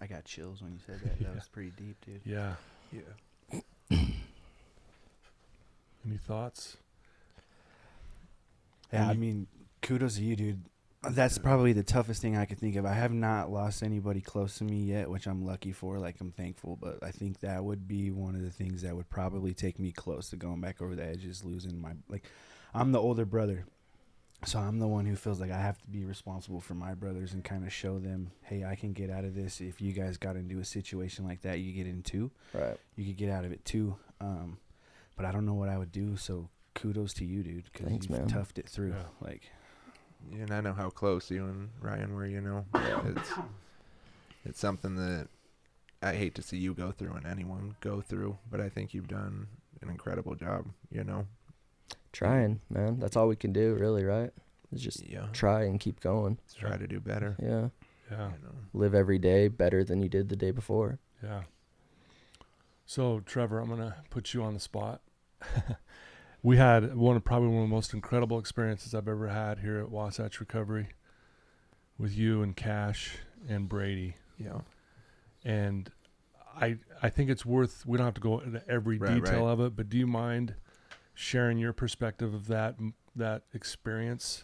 I got chills when you said that. That was pretty deep, dude. Yeah. Yeah. Any thoughts? Yeah, I mean, kudos to you, dude. That's probably the toughest thing I could think of. I have not lost anybody close to me yet, which I'm lucky for. Like, I'm thankful. But I think that would be one of the things that would probably take me close to going back over the edge, is losing my, like, I'm the older brother. So I'm the one who feels like I have to be responsible for my brothers and kind of show them, hey, I can get out of this. If you guys got into a situation like that, you get into, right? You could get out of it too. But I don't know what I would do. So kudos to you, dude, because you've toughed it through. Yeah. Like, and I know how close you and Ryan were. You know, it's something that I hate to see you go through and anyone go through. But I think you've done an incredible job. You know. Trying, man. That's all we can do, really, right? Is just try and keep going. Try to do better. Yeah. Yeah. You know. Live every day better than you did the day before. Yeah. So, Trevor, I'm going to put you on the spot. We had probably one of the most incredible experiences I've ever had here at Wasatch Recovery with you and Cash and Brady. Yeah. And I think it's worth, we don't have to go into every detail of it, but do you mind sharing your perspective of that experience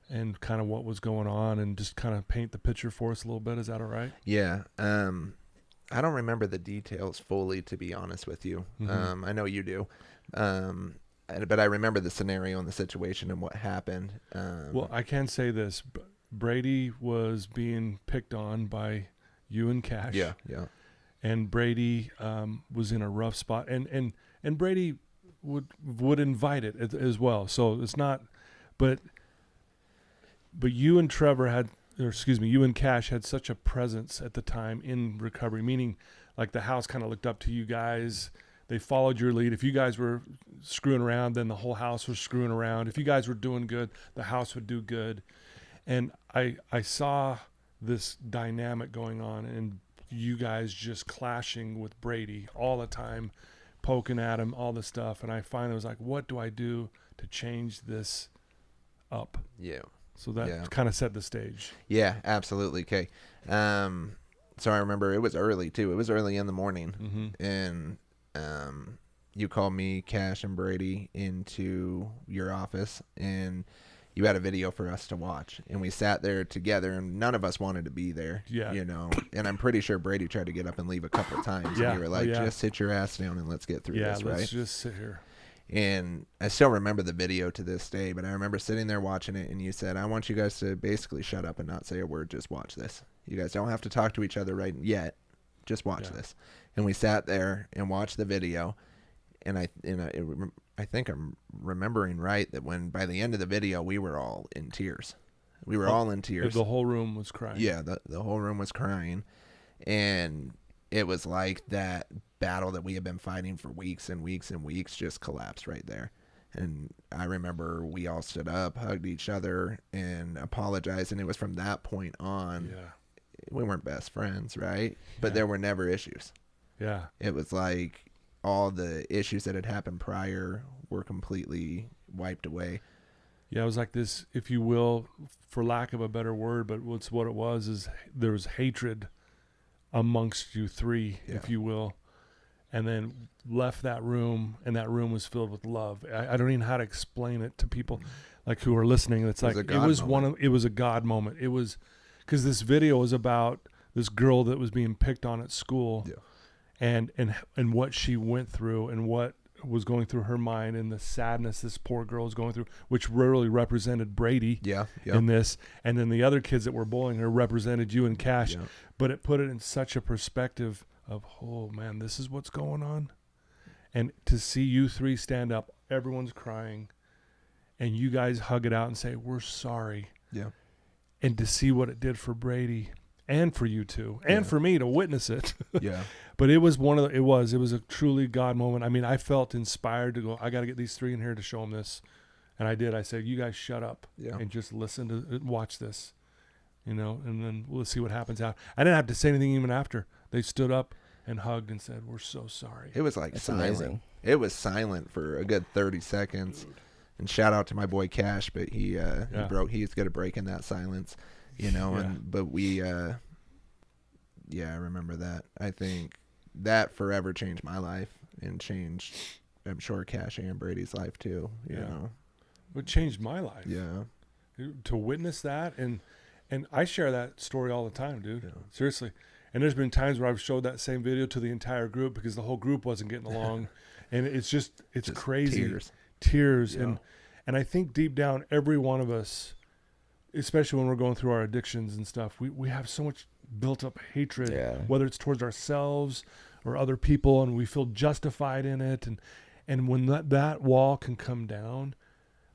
and kind of what was going on, and just kind of paint the picture for us a little bit? Is that all right? Yeah. I don't remember the details fully, to be honest with you. Mm-hmm. I know you do. But I remember the scenario and the situation and what happened. Well, I can say this. Brady was being picked on by you and Cash. Yeah, yeah. And Brady was in a rough spot. And Brady would invite it as well. So it's not, but you and you and Cash had such a presence at the time in recovery, meaning like the house kind of looked up to you guys. They followed your lead. If you guys were screwing around, then the whole house was screwing around. If you guys were doing good, the house would do good. And I saw this dynamic going on, and you guys just clashing with Brady all the time, poking at him, all this stuff. And I finally was like, what do I do to change this up? Yeah. So that kind of set the stage. Yeah, absolutely. Okay. So I remember it was early too. It was early in the morning. Mm-hmm. And you called me, Cash, and Brady into your office, and you had a video for us to watch. And we sat there together, and none of us wanted to be there. Yeah. You know, and I'm pretty sure Brady tried to get up and leave a couple of times. Yeah. And you were like, just sit your ass down and let's get through this, right? Let's just sit here. And I still remember the video to this day, but I remember sitting there watching it, and you said, I want you guys to basically shut up and not say a word. Just watch this. You guys don't have to talk to each other right yet. Just watch this. And we sat there and watched the video, and I think I'm remembering right that when by the end of the video we were all in tears. We were all in tears. The whole room was crying. Yeah, the whole room was crying, and it was like that battle that we had been fighting for weeks and weeks and weeks just collapsed right there. And I remember we all stood up, hugged each other, and apologized. And it was from that point on, we weren't best friends, right? But there were never issues. Yeah. It was like all the issues that had happened prior were completely wiped away. Yeah, it was like this, if you will, for lack of a better word, but what it was is there was hatred amongst you three, if you will, and then left that room, and that room was filled with love. I don't even know how to explain it to people like who are listening. It's like it was a God moment. It was because this video was about this girl that was being picked on at school, and what she went through, and what was going through her mind and the sadness this poor girl was going through, which really represented Brady in this. And then the other kids that were bullying her represented you and Cash. Yeah. But it put it in such a perspective of, oh, man, this is what's going on. And to see you three stand up, everyone's crying, and you guys hug it out and say, we're sorry. Yeah. And to see what it did for Brady and for you two and for me to witness it. Yeah. But it was it was a truly God moment. I mean, I felt inspired to go, I got to get these three in here to show them this. And I did. I said, you guys shut up and just listen to it, watch this, you know, and then we'll see what happens out. I didn't have to say anything even after. They stood up and hugged and said, we're so sorry. It was like That's silent. amazing. It was silent for a good 30 seconds. Dude. And shout out to my boy Cash, but he's good at breaking that silence, you know, but we, I remember that. I think that forever changed my life and changed, I'm sure, Cash and Brady's life too, you know. It changed my life. Yeah. To witness that, and I share that story all the time, dude. Yeah. Seriously. And there's been times where I've showed that same video to the entire group because the whole group wasn't getting along. And it's just crazy. Tears. Yeah. And I think deep down, every one of us, especially when we're going through our addictions and stuff, we have so much built up hatred, whether it's towards ourselves or other people, and we feel justified in it. And when that wall can come down,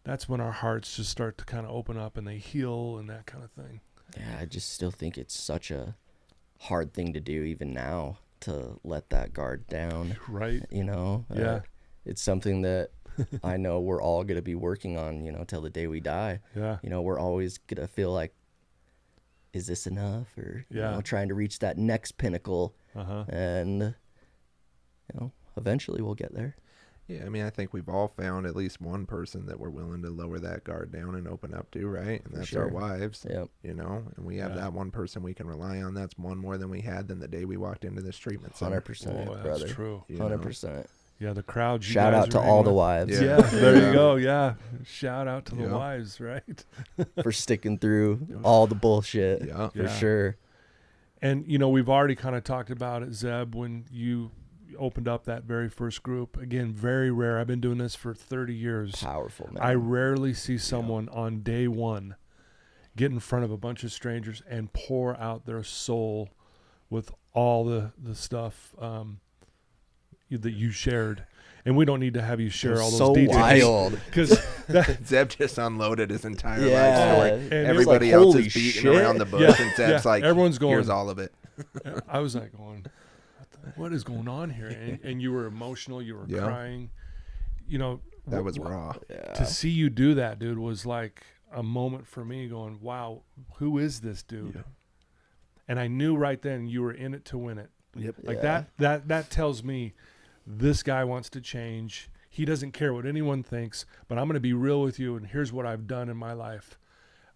that's when our hearts just start to kind of open up and they heal and that kind of thing. Yeah, I just still think it's such a hard thing to do even now, to let that guard down. Right. You know? It's something that I know we're all going to be working on, you know, till the day we die. Yeah. You know, we're always going to feel like, is this enough? Or, you know, trying to reach that next pinnacle. And, you know, eventually we'll get there. Yeah, I mean, I think we've all found at least one person that we're willing to lower that guard down and open up to, right? And that's our wives, you know? And we have that one person we can rely on. That's one more than we had than the day we walked into this treatment center. 100%, brother. That's true. 100%. Yeah, the crowd. Shout out to all the wives. Yeah, there you go. Yeah, shout out to the wives, right? For sticking through all the bullshit, for sure. And, you know, we've already kind of talked about it, Zeb, when you opened up that very first group. Again, very rare. I've been doing this for 30 years. Powerful, man. I rarely see someone on day one get in front of a bunch of strangers and pour out their soul with all the stuff that you shared. And we don't need to have you share all those so details. Wild. Because Zeb just unloaded his entire life story. And everybody like, else is beating around the bush, and Zeb's like, everyone's going, here's all of it. I was like going, what is going on here? And you were emotional. You were crying. You know. That was raw. To see you do that, dude, was like a moment for me going, wow, who is this dude? Yeah. And I knew right then you were in it to win it. Yep. Like that tells me this guy wants to change. He doesn't care what anyone thinks, but I'm going to be real with you, and here's what I've done in my life.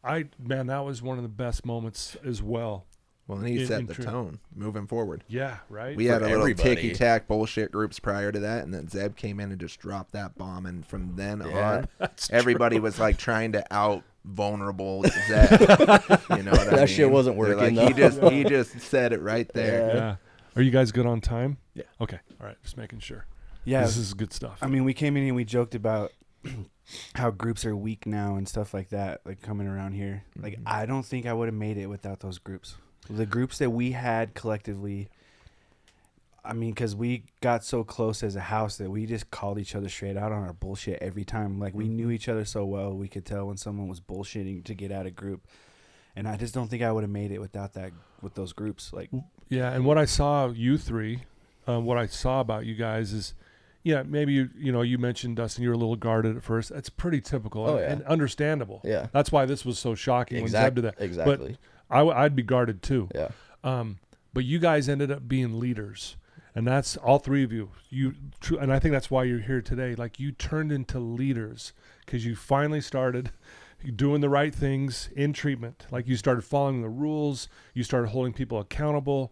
That was one of the best moments as well. Well, and he set the tone moving forward. Yeah, right. We had a little ticky-tack bullshit groups prior to that, and then Zeb came in and just dropped that bomb, and from then on, everybody was like trying to out vulnerable Zeb. You know what I mean? That shit wasn't working. Like, he just said it right there. Yeah. Are you guys good on time? Yeah. Okay. All right. Just making sure. Yeah. This is good stuff. I mean, we came in and we joked about how groups are weak now and stuff like that, like coming around here. Like, I don't think I would have made it without those groups. The groups that we had collectively, I mean, because we got so close as a house that we just called each other straight out on our bullshit every time. Like, we knew each other so well, we could tell when someone was bullshitting to get out of group. And I just don't think I would have made it without that, with those groups. Like, yeah, and what I saw you three, what I saw about you guys is, maybe you mentioned, Dustin, you were a little guarded at first. That's pretty typical and understandable. Yeah, that's why this was so shocking when Zeb did that. Exactly. But I'd be guarded too. Yeah. But you guys ended up being leaders, and that's all three of you. And I think that's why you're here today. Like, you turned into leaders because you finally started doing the right things in treatment. Like, you started following the rules. You started holding people accountable.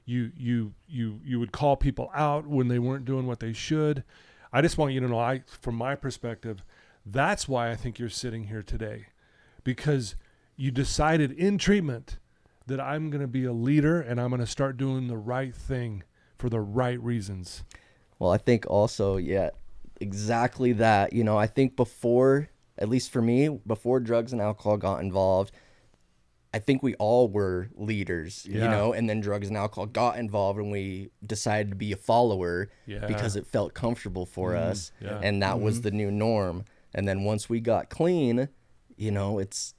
You would call people out when they weren't doing what they should. I just want you to know, from my perspective, that's why I think you're sitting here today, because you decided in treatment that I'm going to be a leader and I'm going to start doing the right thing for the right reasons. Well, I think also, exactly that. You know, I think before, at least for me, before drugs and alcohol got involved, I think we all were leaders, you Yeah. know, and then drugs and alcohol got involved and we decided to be a follower because it felt comfortable for us. yeah. And that was the new norm. And then once we got clean, you know, it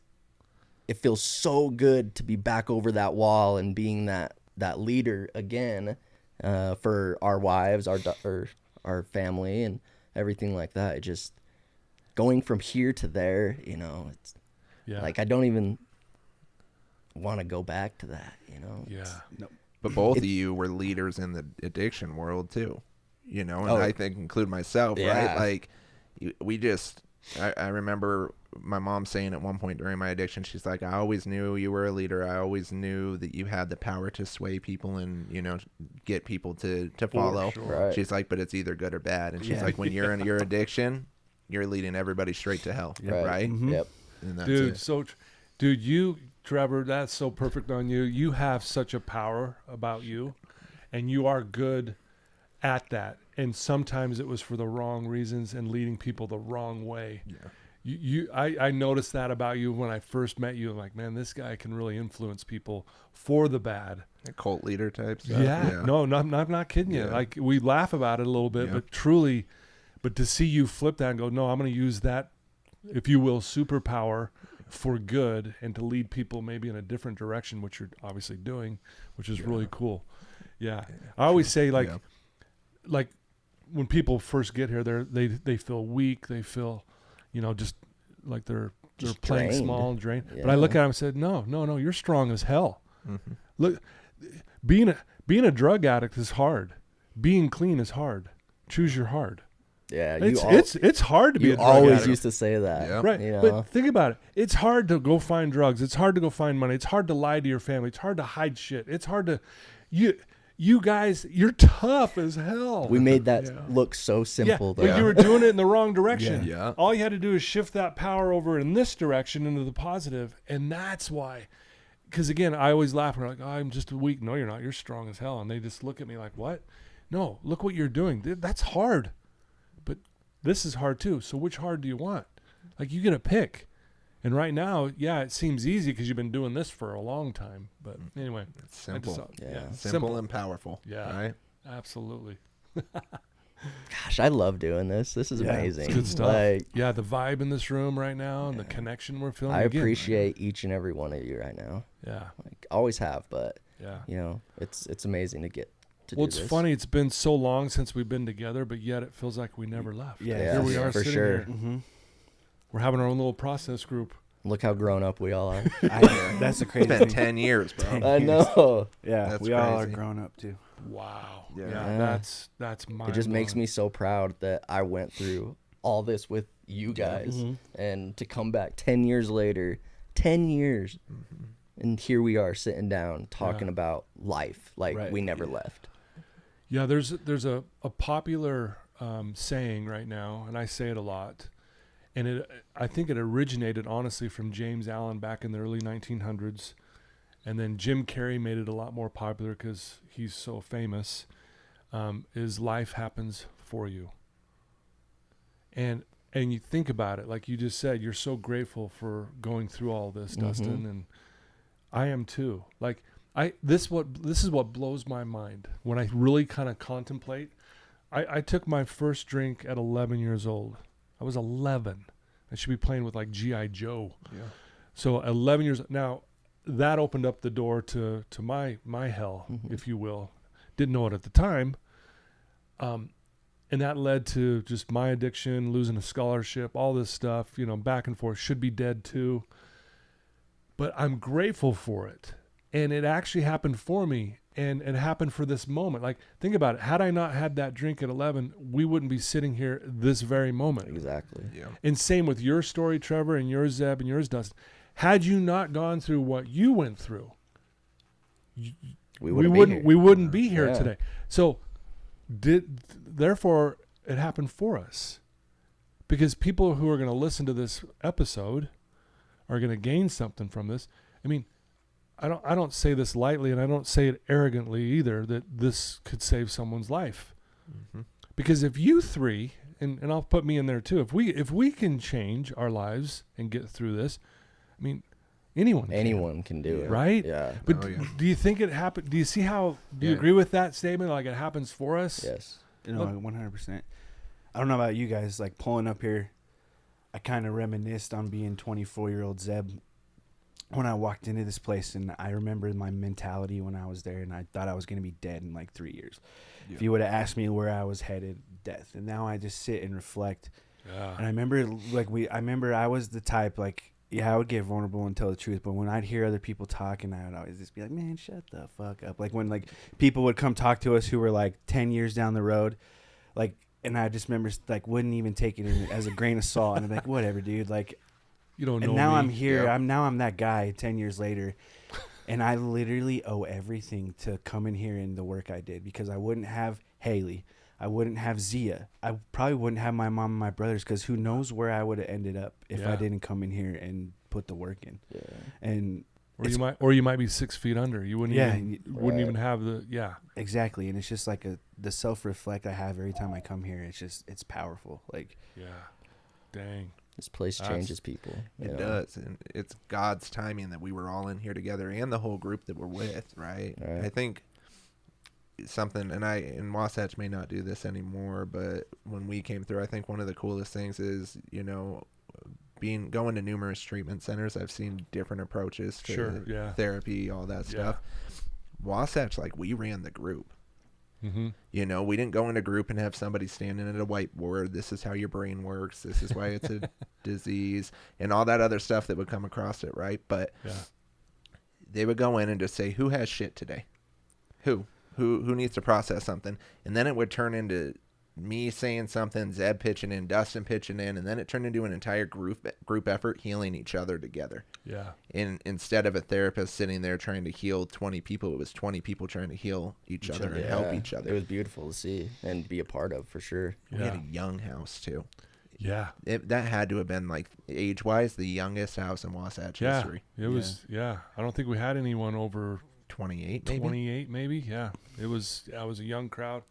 feels so good to be back over that wall and being that leader again, for our wives, our family and everything like that. It just going from here to there, you know, it's like, I don't even want to go back to that, you know? Yeah. But both of you were leaders in the addiction world too, you know, and I think include myself, right? Like I remember my mom saying at one point during my addiction, she's like, I always knew you were a leader. I always knew that you had the power to sway people and, you know, get people to follow. Sure. Right. She's like, but it's either good or bad. And she's like, when you're in your addiction, you're leading everybody straight to hell. Right? Yep. And that's Dude, it. dude, you, Trevor, that's so perfect on you. You have such a power about you, and you are good at that. And sometimes it was for the wrong reasons and leading people the wrong way. Yeah. I noticed that about you when I first met you. I'm like, man, this guy can really influence people for the bad. A cult leader type stuff. Yeah. No, I'm not kidding you. Yeah. Like, we laugh about it a little bit, but truly, but to see you flip that and go, no, I'm going to use that, if you will, superpower for good and to lead people maybe in a different direction, which you're obviously doing, which is really cool. Yeah. I always say, like when people first get here, they feel weak. They feel, you know, just like they're playing drained. small and drained. Yeah. But I look at them and said, no, you're strong as hell. Look, being a drug addict is hard. Being clean is hard. Choose your hard. Yeah. It's hard to be a you drug always addict. used to say that. Yeah. Right. You know? But think about it. It's hard to go find drugs. It's hard to go find money. It's hard to lie to your family. It's hard to hide shit. It's hard to you guys, you're tough as hell. We made that look so simple, though. But you were doing it in the wrong direction. Yeah. All you had to do is shift that power over in this direction into the positive, and that's why. Because again, I always laugh and I'm like, oh, I'm just weak. No, you're not. You're strong as hell. And they just look at me like, what? No, look what you're doing. That's hard. But this is hard too. So which hard do you want? Like, you get a pick. And right now, yeah, it seems easy because you've been doing this for a long time. But anyway, It's simple. simple And powerful. Yeah. Right? Absolutely. Gosh, I love doing this. This is amazing. It's good stuff. Like, Yeah, the vibe in this room right now and the connection we're feeling. I again, appreciate each and every one of you right now. Yeah, Like, always have, but yeah. you know, it's amazing to get to Well, do it's this. funny. It's been so long since we've been together, but yet it feels like we never left. Yeah. Here we are for sitting sure. here. We're having our own little process group. Look how grown up we all are. That's the crazy It's been thing. 10 years, bro. I know. Yeah, That's we all are crazy. grown up too. Wow. Yeah. Yeah, that's mind It just makes blowing. me so proud that I went through all this with you guys, and to come back 10 years later, 10 years, and here we are sitting down talking about life like Right. we never left. Yeah, there's a popular saying right now, and I say it a lot, and I think it originated honestly from James Allen back in the early 1900s, and then Jim Carrey made it a lot more popular because he's so famous. Is life happens for you, and you think about it, like you just said, you're so grateful for going through all this, Dustin, and I am too. Like this is what blows my mind when I really kind of contemplate. I took my first drink at 11 years old. I was 11. I should be playing with like G.I. Joe. Yeah. So 11 years now, that opened up the door to my hell, if you will. Didn't know it at the time. And that led to just my addiction, losing a scholarship, all this stuff, you know, back and forth. Should be dead too. But I'm grateful for it. And it actually happened for me. And it happened for this moment. Like, think about it. Had I not had that drink at 11, we wouldn't be sitting here this very moment. Exactly. Yeah. And same with your story, Trevor, and yours, Zeb, and yours, Dustin. Had you not gone through what you went through, we wouldn't be here Yeah. today. So, therefore, it happened for us, because people who are going to listen to this episode are going to gain something from this. I mean, I don't say this lightly, and I don't say it arrogantly either, that this could save someone's life. Because if you three, and I'll put me in there too. If we can change our lives and get through this, I mean, anyone can do it, right? Yeah. But do you think it happened? Do you see how? Do you agree with that statement? Like it happens for us? Yes. 100%. I don't know about you guys. Like pulling up here, I kind of reminisced on being 24-year-old Zeb when I walked into this place, and I remember my mentality when I was there, and I thought I was going to be dead in like 3 years. Yeah. If you would have asked me where I was headed, death. And now I just sit and reflect. Yeah. And I remember I was the type like, yeah, I would get vulnerable and tell the truth, but when I'd hear other people talking, I would always just be like, man, shut the fuck up. Like when like people would come talk to us who were like 10 years down the road, like, and I just remember like wouldn't even take it as a grain of salt, and I'm like, whatever, dude. Like, you don't know. And now me. I'm here. Yeah. I'm that guy 10 years later, and I literally owe everything to coming here and the work I did, because I wouldn't have Haley, I wouldn't have Zia, I probably wouldn't have my mom and my brothers, because who knows where I would have ended up if I didn't come in here and put the work in. Yeah. And or you might be 6 feet under. You wouldn't even have the exactly. And it's just like the self-reflect I have every time I come here. It's powerful. Like dang. This place changes people. It does, and it's God's timing that we were all in here together, and the whole group that we're with, right? I think something, and Wasatch may not do this anymore, but when we came through, I think one of the coolest things is, going to numerous treatment centers. I've seen different approaches to therapy, all that stuff. Wasatch, like, we ran the group. Mm-hmm. We didn't go in a group and have somebody standing at a whiteboard. This is how your brain works. This is why it's a disease, and all that other stuff that would come across it, right? But they would go in and just say, who has shit today? Who needs to process something? And then it would turn into me saying something, Zeb pitching in, Dustin pitching in, and then it turned into an entire group effort healing each other together. Yeah. And instead of a therapist sitting there trying to heal 20 people, it was 20 people trying to heal each other and help each other. It was beautiful to see and be a part of, for sure. We had a young house too. Yeah. That had to have been, like, age-wise, the youngest house in Wasatch history. It was, I don't think we had anyone over 28 maybe. 28 maybe, yeah. It was a young crowd.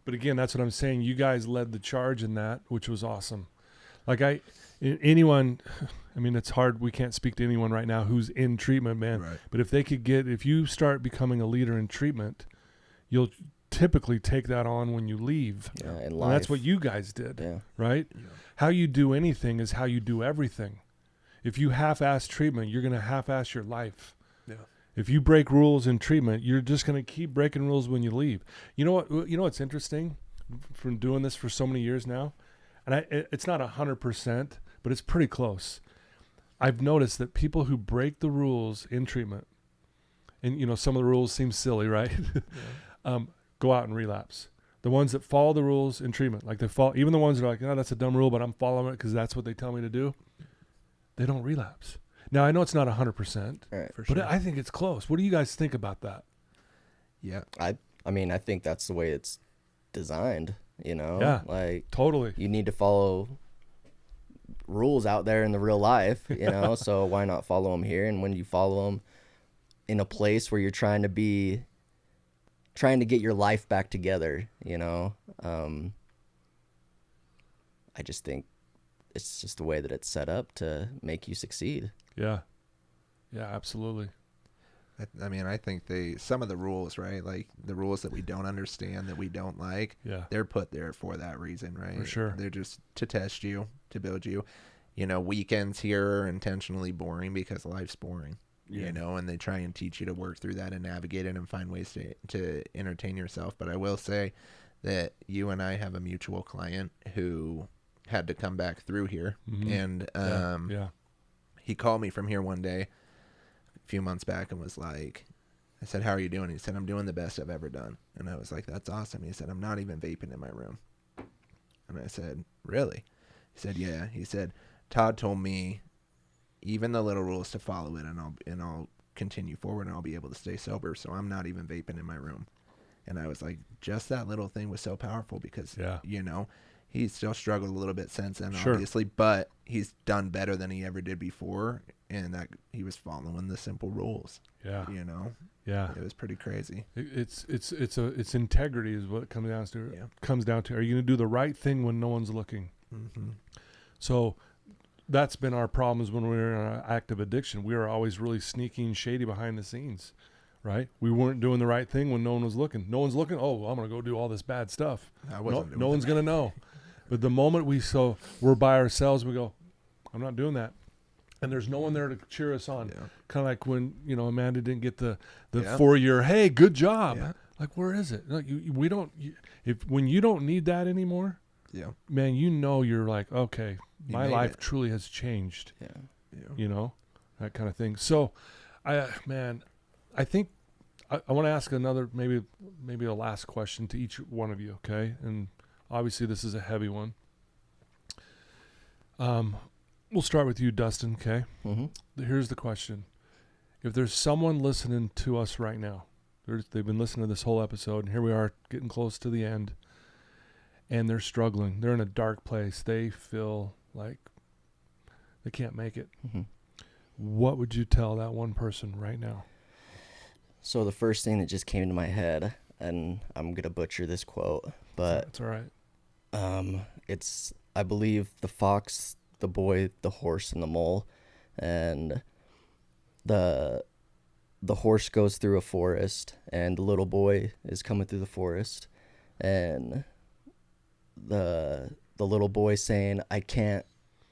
But again, that's what I'm saying. You guys led the charge in that, which was awesome. Like anyone, I mean, it's hard. We can't speak to anyone right now who's in treatment, man. Right. But if you start becoming a leader in treatment, you'll typically take that on when you leave. Yeah, and that's what you guys did, right? Yeah. How you do anything is how you do everything. If you half-ass treatment, you're going to half-ass your life. Yeah. If you break rules in treatment, you're just going to keep breaking rules when you leave. You know what? You know what's interesting from doing this for so many years now, and it's not 100%, but it's pretty close. I've noticed that people who break the rules in treatment, and some of the rules seem silly, right? Go out and relapse. The ones that follow the rules in treatment, like even the ones that are like, no, that's a dumb rule, but I'm following it because that's what they tell me to do. They don't relapse. Now, I know it's not 100%, but I think it's close. What do you guys think about that? Yeah. I mean, I think that's the way it's designed, Yeah, like totally. You need to follow rules out there in the real life, so why not follow them here? And when you follow them in a place where you're trying to get your life back together, I just think it's just the way that it's set up to make you succeed. Yeah. Yeah, absolutely. I mean, I think some of the rules, right? Like the rules that we don't understand, that we don't like, they're put there for that reason, right? For sure. They're just to test you, to build you. Weekends here are intentionally boring because life's boring, and they try and teach you to work through that and navigate it and find ways to entertain yourself. But I will say that you and I have a mutual client who had to come back through here, and he called me from here one day a few months back and was like, I said, how are you doing? He said, I'm doing the best I've ever done. And I was like, that's awesome. He said, I'm not even vaping in my room. And I said, really? He said, yeah. He said, Todd told me even the little rules to follow it, and I'll continue forward and I'll be able to stay sober. So I'm not even vaping in my room. And I was like, just that little thing was so powerful because, He's still struggled a little bit since then, Sure. obviously, but he's done better than he ever did before, and that he was following the simple rules. Yeah. You know, Yeah. it was pretty crazy. It's integrity is what it comes down to. Yeah. Comes down to, are you going to do the right thing when no one's looking? Mm-hmm. So that's been our problems when we were in our active addiction. We were always really sneaky and shady behind the scenes, right? We weren't doing the right thing when no one was looking. No one's looking. Oh, well, I'm going to go do all this bad stuff. No one's going to know. But the moment we're by ourselves, we go, I'm not doing that. And there's no one there to cheer us on. Yeah. Kind of like when, Amanda didn't get the Yeah. 4-year, hey, good job. Yeah. Like, where is it? Like, when you don't need that anymore, Yeah. man, you're like, okay, You my made life it. truly has changed, Yeah. that kind of thing. So, I think I want to ask another, maybe a last question to each one of you, okay? And obviously this is a heavy one. We'll start with you, Dustin, okay? Mm-hmm. Here's the question. If there's someone listening to us right now, they've been listening to this whole episode, and here we are getting close to the end, and they're struggling. They're in a dark place. They feel like they can't make it. Mm-hmm. What would you tell that one person right now? So the first thing that just came to my head, and I'm going to butcher this quote, but It's all right. it's, I believe, the fox, the boy, the horse, and the mole. And the horse goes through a forest, and the little boy is coming through the forest, and the little boy saying, I can't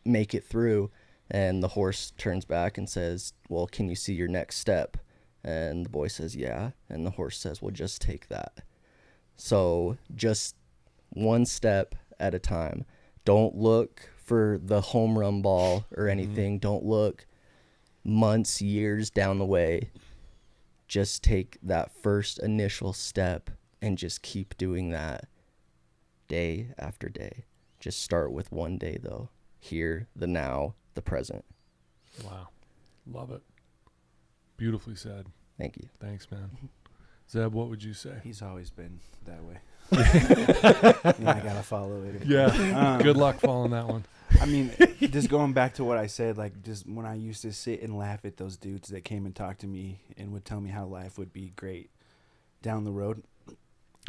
make it through, and the horse turns back and says, well, can you see your next step? And the boy says, yeah. And the horse says, well, just take that. So just one step at a time. Don't look for the home run ball or anything. Don't look months, years down the way. Just take that first initial step and just keep doing that day after day. Just start with one day, though. Here, the now, the present. Wow. Love it. Beautifully said. Thank you. Thanks, man. Zeb, what would you say? He's always been that way. I gotta follow it. Yeah. Good luck following that one. I mean, just going back to what I said, like just when I used to sit and laugh at those dudes that came and talked to me and would tell me how life would be great down the road,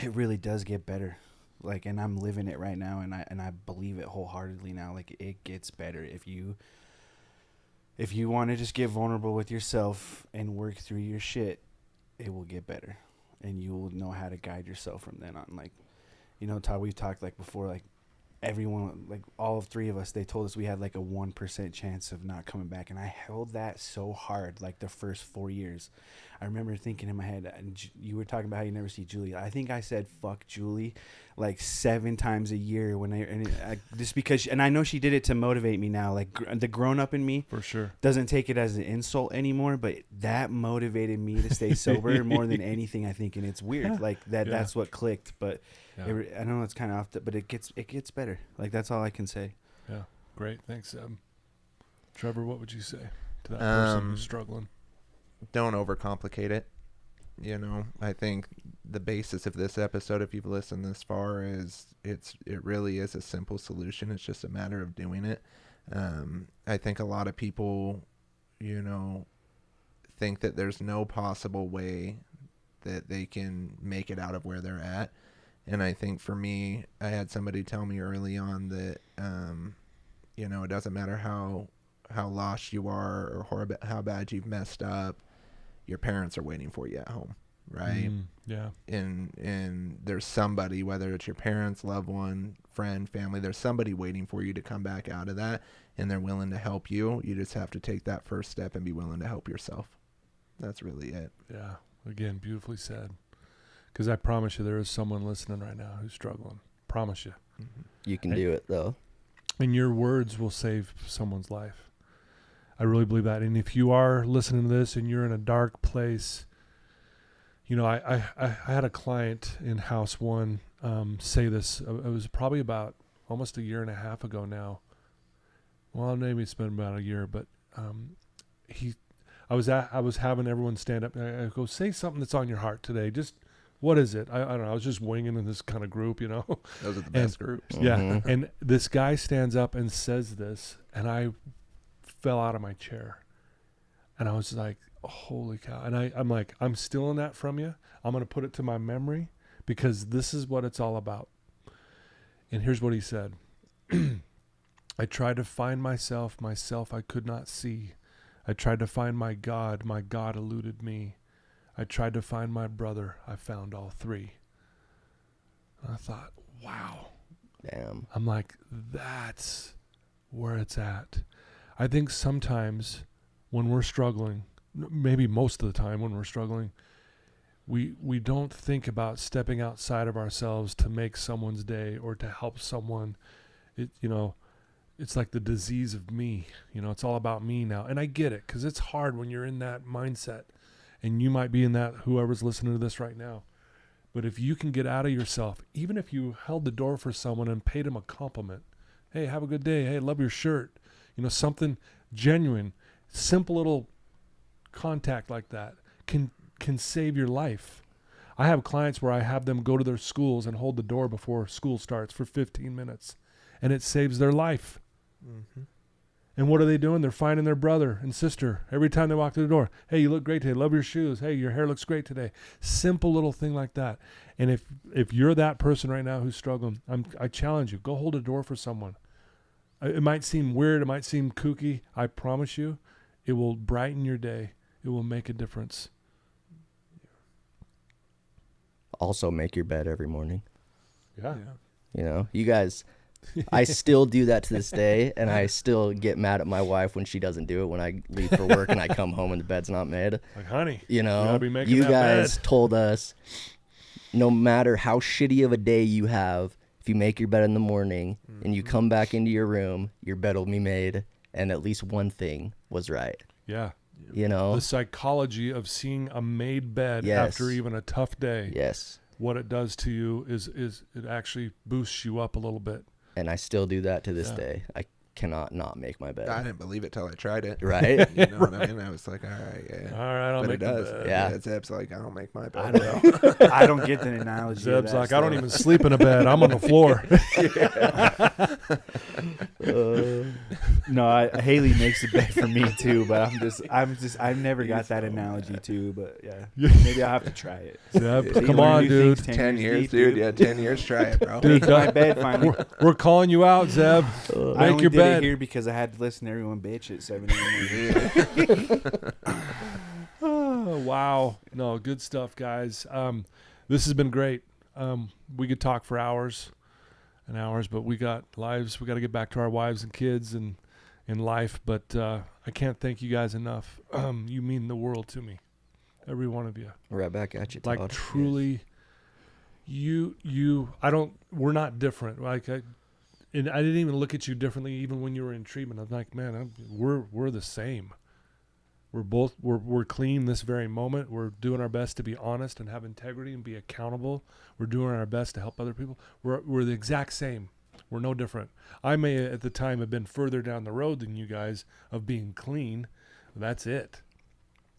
it really does get better. Like, and I'm living it right now, and I believe it wholeheartedly now. Like, it gets better if you want to just get vulnerable with yourself and work through your shit. It will get better, and you will know how to guide yourself from then on. Like, Todd, we've talked like before, like everyone, like all of three of us, they told us we had like a 1% chance of not coming back, and I held that so hard like the first 4 years. I remember thinking in my head, and you were talking about how you never see Julie. I think I said fuck Julie like 7 times a year when I just because, and I know she did it to motivate me now. Like the grown up in me For sure. doesn't take it as an insult anymore, but that motivated me to stay sober more than anything, I think. And it's weird, like that. Yeah. That's what clicked. But Yeah. I know it's kind of off, but it gets better. Like that's all I can say. Yeah. Great. Thanks, Zeb. Trevor, what would you say to that person who's struggling? Don't overcomplicate it. I think the basis of this episode, if you've listened this far, is it really is a simple solution. It's just a matter of doing it. I think a lot of people, think that there's no possible way that they can make it out of where they're at. And I think for me, I had somebody tell me early on that, it doesn't matter how lost you are or how bad you've messed up, your parents are waiting for you at home, right? Yeah. And there's somebody, whether it's your parents, loved one, friend, family, there's somebody waiting for you to come back out of that, and they're willing to help you. You just have to take that first step and be willing to help yourself. That's really it. Yeah. Again, beautifully said. Because I promise you there is someone listening right now who's struggling. Promise you. Mm-hmm. You can do it, though. And your words will save someone's life. I really believe that. And if you are listening to this and you're in a dark place, I had a client in House One say this. It was probably about almost a year and a half ago now. Well, maybe it's been about a year, but I was having everyone stand up. I go, say something that's on your heart today. Just what is it? I don't know. I was just winging in this kind of group, you know. Those are the best groups. Yeah. Mhm. And this guy stands up and says this, and I fell out of my chair. And I was like, holy cow. And I'm like, I'm stealing that from you. I'm going to put it to my memory because this is what it's all about. And here's what he said. I tried to find myself I could not see. I tried to find my God eluded me. I tried to find my brother, I found all three. And I thought, wow. Damn. I'm like, that's where it's at. I think sometimes when we're struggling, maybe most of the time when we're struggling, we don't think about stepping outside of ourselves to make someone's day or to help someone. It's like the disease of me. It's all about me now. And I get it, because it's hard when you're in that mindset. And you might be in that, whoever's listening to this right now. But if you can get out of yourself, even if you held the door for someone and paid them a compliment, hey, have a good day. Hey, love your shirt. Something genuine, simple little contact like that can save your life. I have clients where I have them go to their schools and hold the door before school starts for 15 minutes. And it saves their life. Mm-hmm. And what are they doing? They're finding their brother and sister every time they walk through the door. Hey, you look great today. Love your shoes. Hey, your hair looks great today. Simple little thing like that. And if you're that person right now who's struggling, I challenge you, go hold a door for someone. It might seem weird. It might seem kooky. I promise you, it will brighten your day. It will make a difference. Also, make your bed every morning. Yeah. You guys, I still do that to this day, and I still get mad at my wife when she doesn't do it when I leave for work and I come home and the bed's not made. Like, honey, You gotta be making you that guys bed. told us no matter how shitty of a day you have, if you make your bed in the morning and you come back into your room, your bed will be made, and at least one thing was right. Yeah. The psychology of seeing a made bed Yes. after even a tough day. Yes. What it does to you is it actually boosts you up a little bit. And I still do that to this Yeah. day. I cannot not make my bed. I didn't believe it till I tried it. Right? You know what I mean? I was like, all right, yeah. All right, I'll But make it does. the bed. Yeah. Zeb's like, I don't make my I bed. don't, I don't get the analogy. of Zeb's that like, I don't still. even sleep in a bed. I'm on the floor. No, Haley makes the bed for me too, but I've never got that analogy too, but yeah, maybe I'll have to try it. Zeb, See, come learn on, new dude. things 10 years, deep, dude. Yeah, 10 years. Try it, bro. Dude, Make my bed finally. We're calling you out, Zeb. I Make only your did bed. it here because I had to listen to everyone bitch at 7 a.m. Oh, wow. No, good stuff, guys. This has been great. We could talk for hours and hours, but we got lives. We got to get back to our wives and kids and life. But I can't thank you guys enough. You mean the world to me, every one of you. Right back at you, Todd. Like truly, we're not different. Like and I didn't even look at you differently even when you were in treatment. I'm like, man, we're the same. We're clean this very moment. We're doing our best to be honest and have integrity and be accountable. We're doing our best to help other people. We're the exact same. We're no different. I may at the time have been further down the road than you guys of being clean. That's it.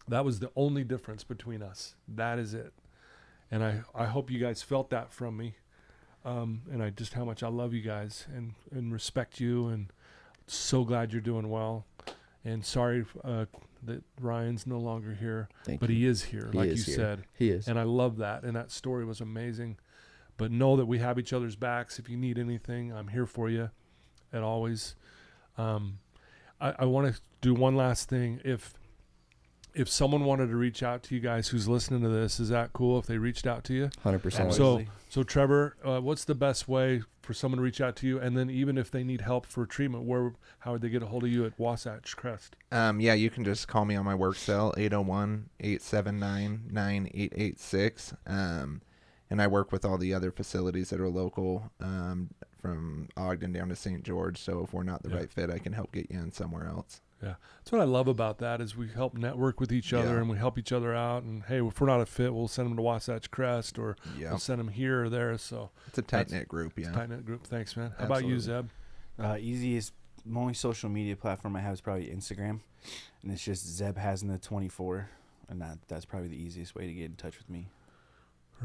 That was the only difference between us. That is it. And I hope you guys felt that from me. And just how much I love you guys and respect you, and so glad you're doing well. And sorry that Ryan's no longer here, but he is here, like you said. He is. And I love that. And that story was amazing. But know that we have each other's backs. If you need anything, I'm here for you, as always. I want to do one last thing. If someone wanted to reach out to you guys who's listening to this, is that cool if they reached out to you? 100%. So Trevor, what's the best way for someone to reach out to you? And then even if they need help for treatment, how would they get a hold of you at Wasatch Crest? Yeah, you can just call me on my work cell, 801-879-9886. And I work with all the other facilities that are local, from Ogden down to St. George. So if we're not the right fit, I can help get you in somewhere else. Yeah, that's what I love about that is we help network with each other and we help each other out. And hey, if we're not a fit, we'll send them to Wasatch Crest or we'll send them here or there. So it's a tight knit group. Yeah, tight knit group. Thanks, man. How about you, Zeb? Easiest, only social media platform I have is probably Instagram, and it's just Zeb Hasna 24, and that's probably the easiest way to get in touch with me.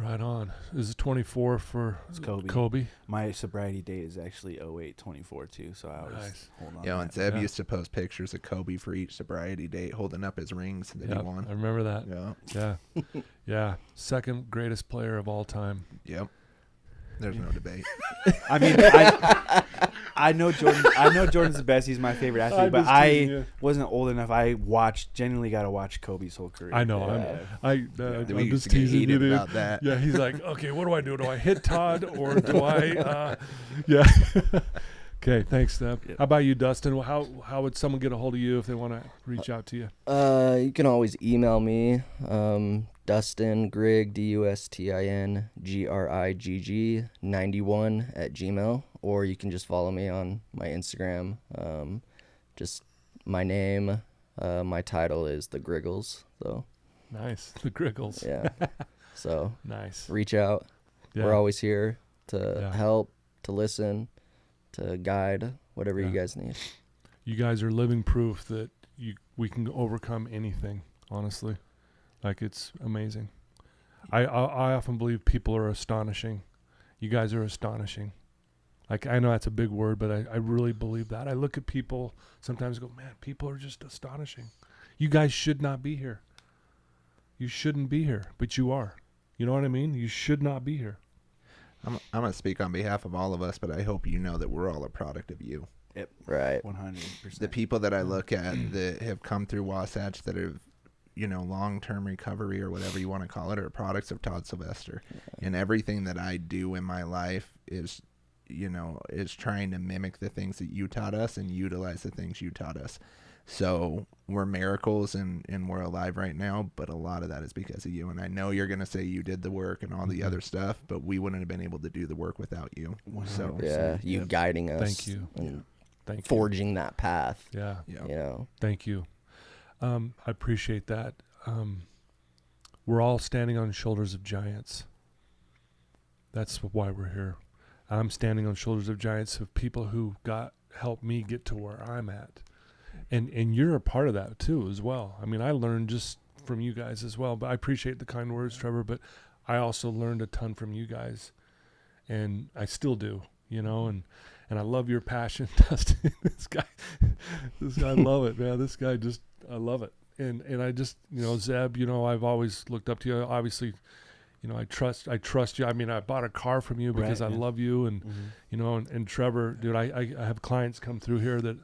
Right on. Is it 24 for It's Kobe. Kobe? My sobriety date is actually 08/24 too, so I always hold on. Yeah, to and that. Zeb Yeah. used to post pictures of Kobe for each sobriety date, holding up his rings that he Yep, won. I remember that. Yeah. Yeah. Yeah. Second greatest player of all time. Yep. There's no debate. I mean, I know Jordan. I know Jordan's the best. He's my favorite athlete, I'm but just teasing I you. wasn't old enough. Genuinely got to watch Kobe's whole career. I know. Yeah. I'm We used just to get teasing you, heated dude. about that. Yeah, he's like, okay, what do I do? Do I hit Todd or do I? Yeah. Okay, thanks, Steph. Yep. How about you, Dustin? How would someone get a hold of you if they want to reach out to you? You can always email me, Dustin Grigg, DustinGrigg 91 at Gmail, or you can just follow me on my Instagram. Just my name, my title is The Griggles, so Nice. The Griggles. yeah. So Nice. reach out. Yeah. We're always here to Yeah. help, to listen, to guide, whatever Yeah. you guys need. You guys are living proof that we can overcome anything, honestly. Like, it's amazing. I often believe people are astonishing. You guys are astonishing. Like, I know that's a big word, but I really believe that. I look at people sometimes and go, man, people are just astonishing. You guys should not be here. You shouldn't be here, but you are. You know what I mean? You should not be here. I'm going to speak on behalf of all of us, but I hope you know that we're all a product of you. Yep. Right. 100%. The people that I look at that have come through Wasatch that have, long-term recovery or whatever you want to call it, are products of Todd Sylvester. And everything that I do in my life is trying to mimic the things that you taught us and utilize the things you taught us. So we're miracles and we're alive right now, but a lot of that is because of you. And I know you're going to say you did the work and all the other stuff, but we wouldn't have been able to do the work without you. 100%. So Yeah, you guiding us. Thank you. And Thank you. forging that path. Yeah. yeah. You know. Thank you. I appreciate that. We're all standing on shoulders of giants. That's why we're here. I'm standing on shoulders of giants of people who helped me get to where I'm at. And you're a part of that too as well. I mean, I learned just from you guys as well, but I appreciate the kind words, Trevor, but I also learned a ton from you guys, and I still do, and I love your passion, Dustin. This guy, I love it, man. This guy I love it. And I just, Zeb, I've always looked up to you. Obviously, I trust you. I mean, I bought a car from you because I love you, and and Trevor, dude, I have clients come through here that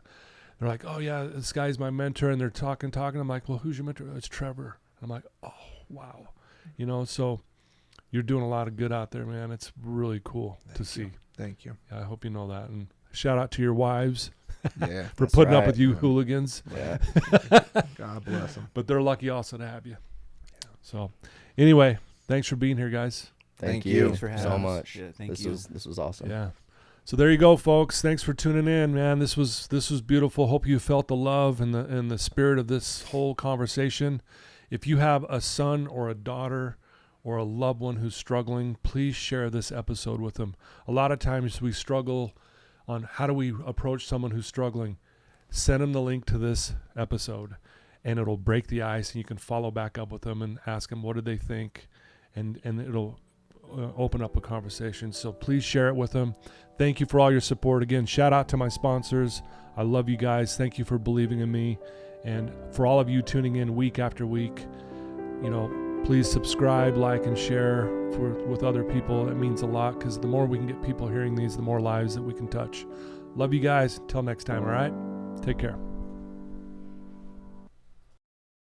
they're like, oh yeah, this guy's my mentor, and they're talking. I'm like, well, who's your mentor? It's Trevor. I'm like, oh wow, so you're doing a lot of good out there, man. It's really cool to see. Thank you. Yeah, I hope you know that, and shout out to your wives Yeah. for That's putting up right. with you hooligans. Yeah. God bless them. But they're lucky also to have you. So, anyway, thanks for being here, guys. Thank Thank you you. Thanks for having so us. much. Yeah, thank this you. was awesome. Yeah. So there you go, folks. Thanks for tuning in, man. This was beautiful. Hope you felt the love and the spirit of this whole conversation. If you have a son or a daughter or a loved one who's struggling, please share this episode with them. A lot of times we struggle on how do we approach someone who's struggling. Send them the link to this episode, and it'll break the ice, and you can follow back up with them and ask them what did they think, and it'll open up a conversation. So please share it with them. Thank you for all your support. Again, shout out to my sponsors. I love you guys. Thank you for believing in me, and for all of you tuning in week after week. Please subscribe, like, and share with other people. It means a lot, because the more we can get people hearing these, the more lives that we can touch. Love you guys. Until next time, all right? Take care.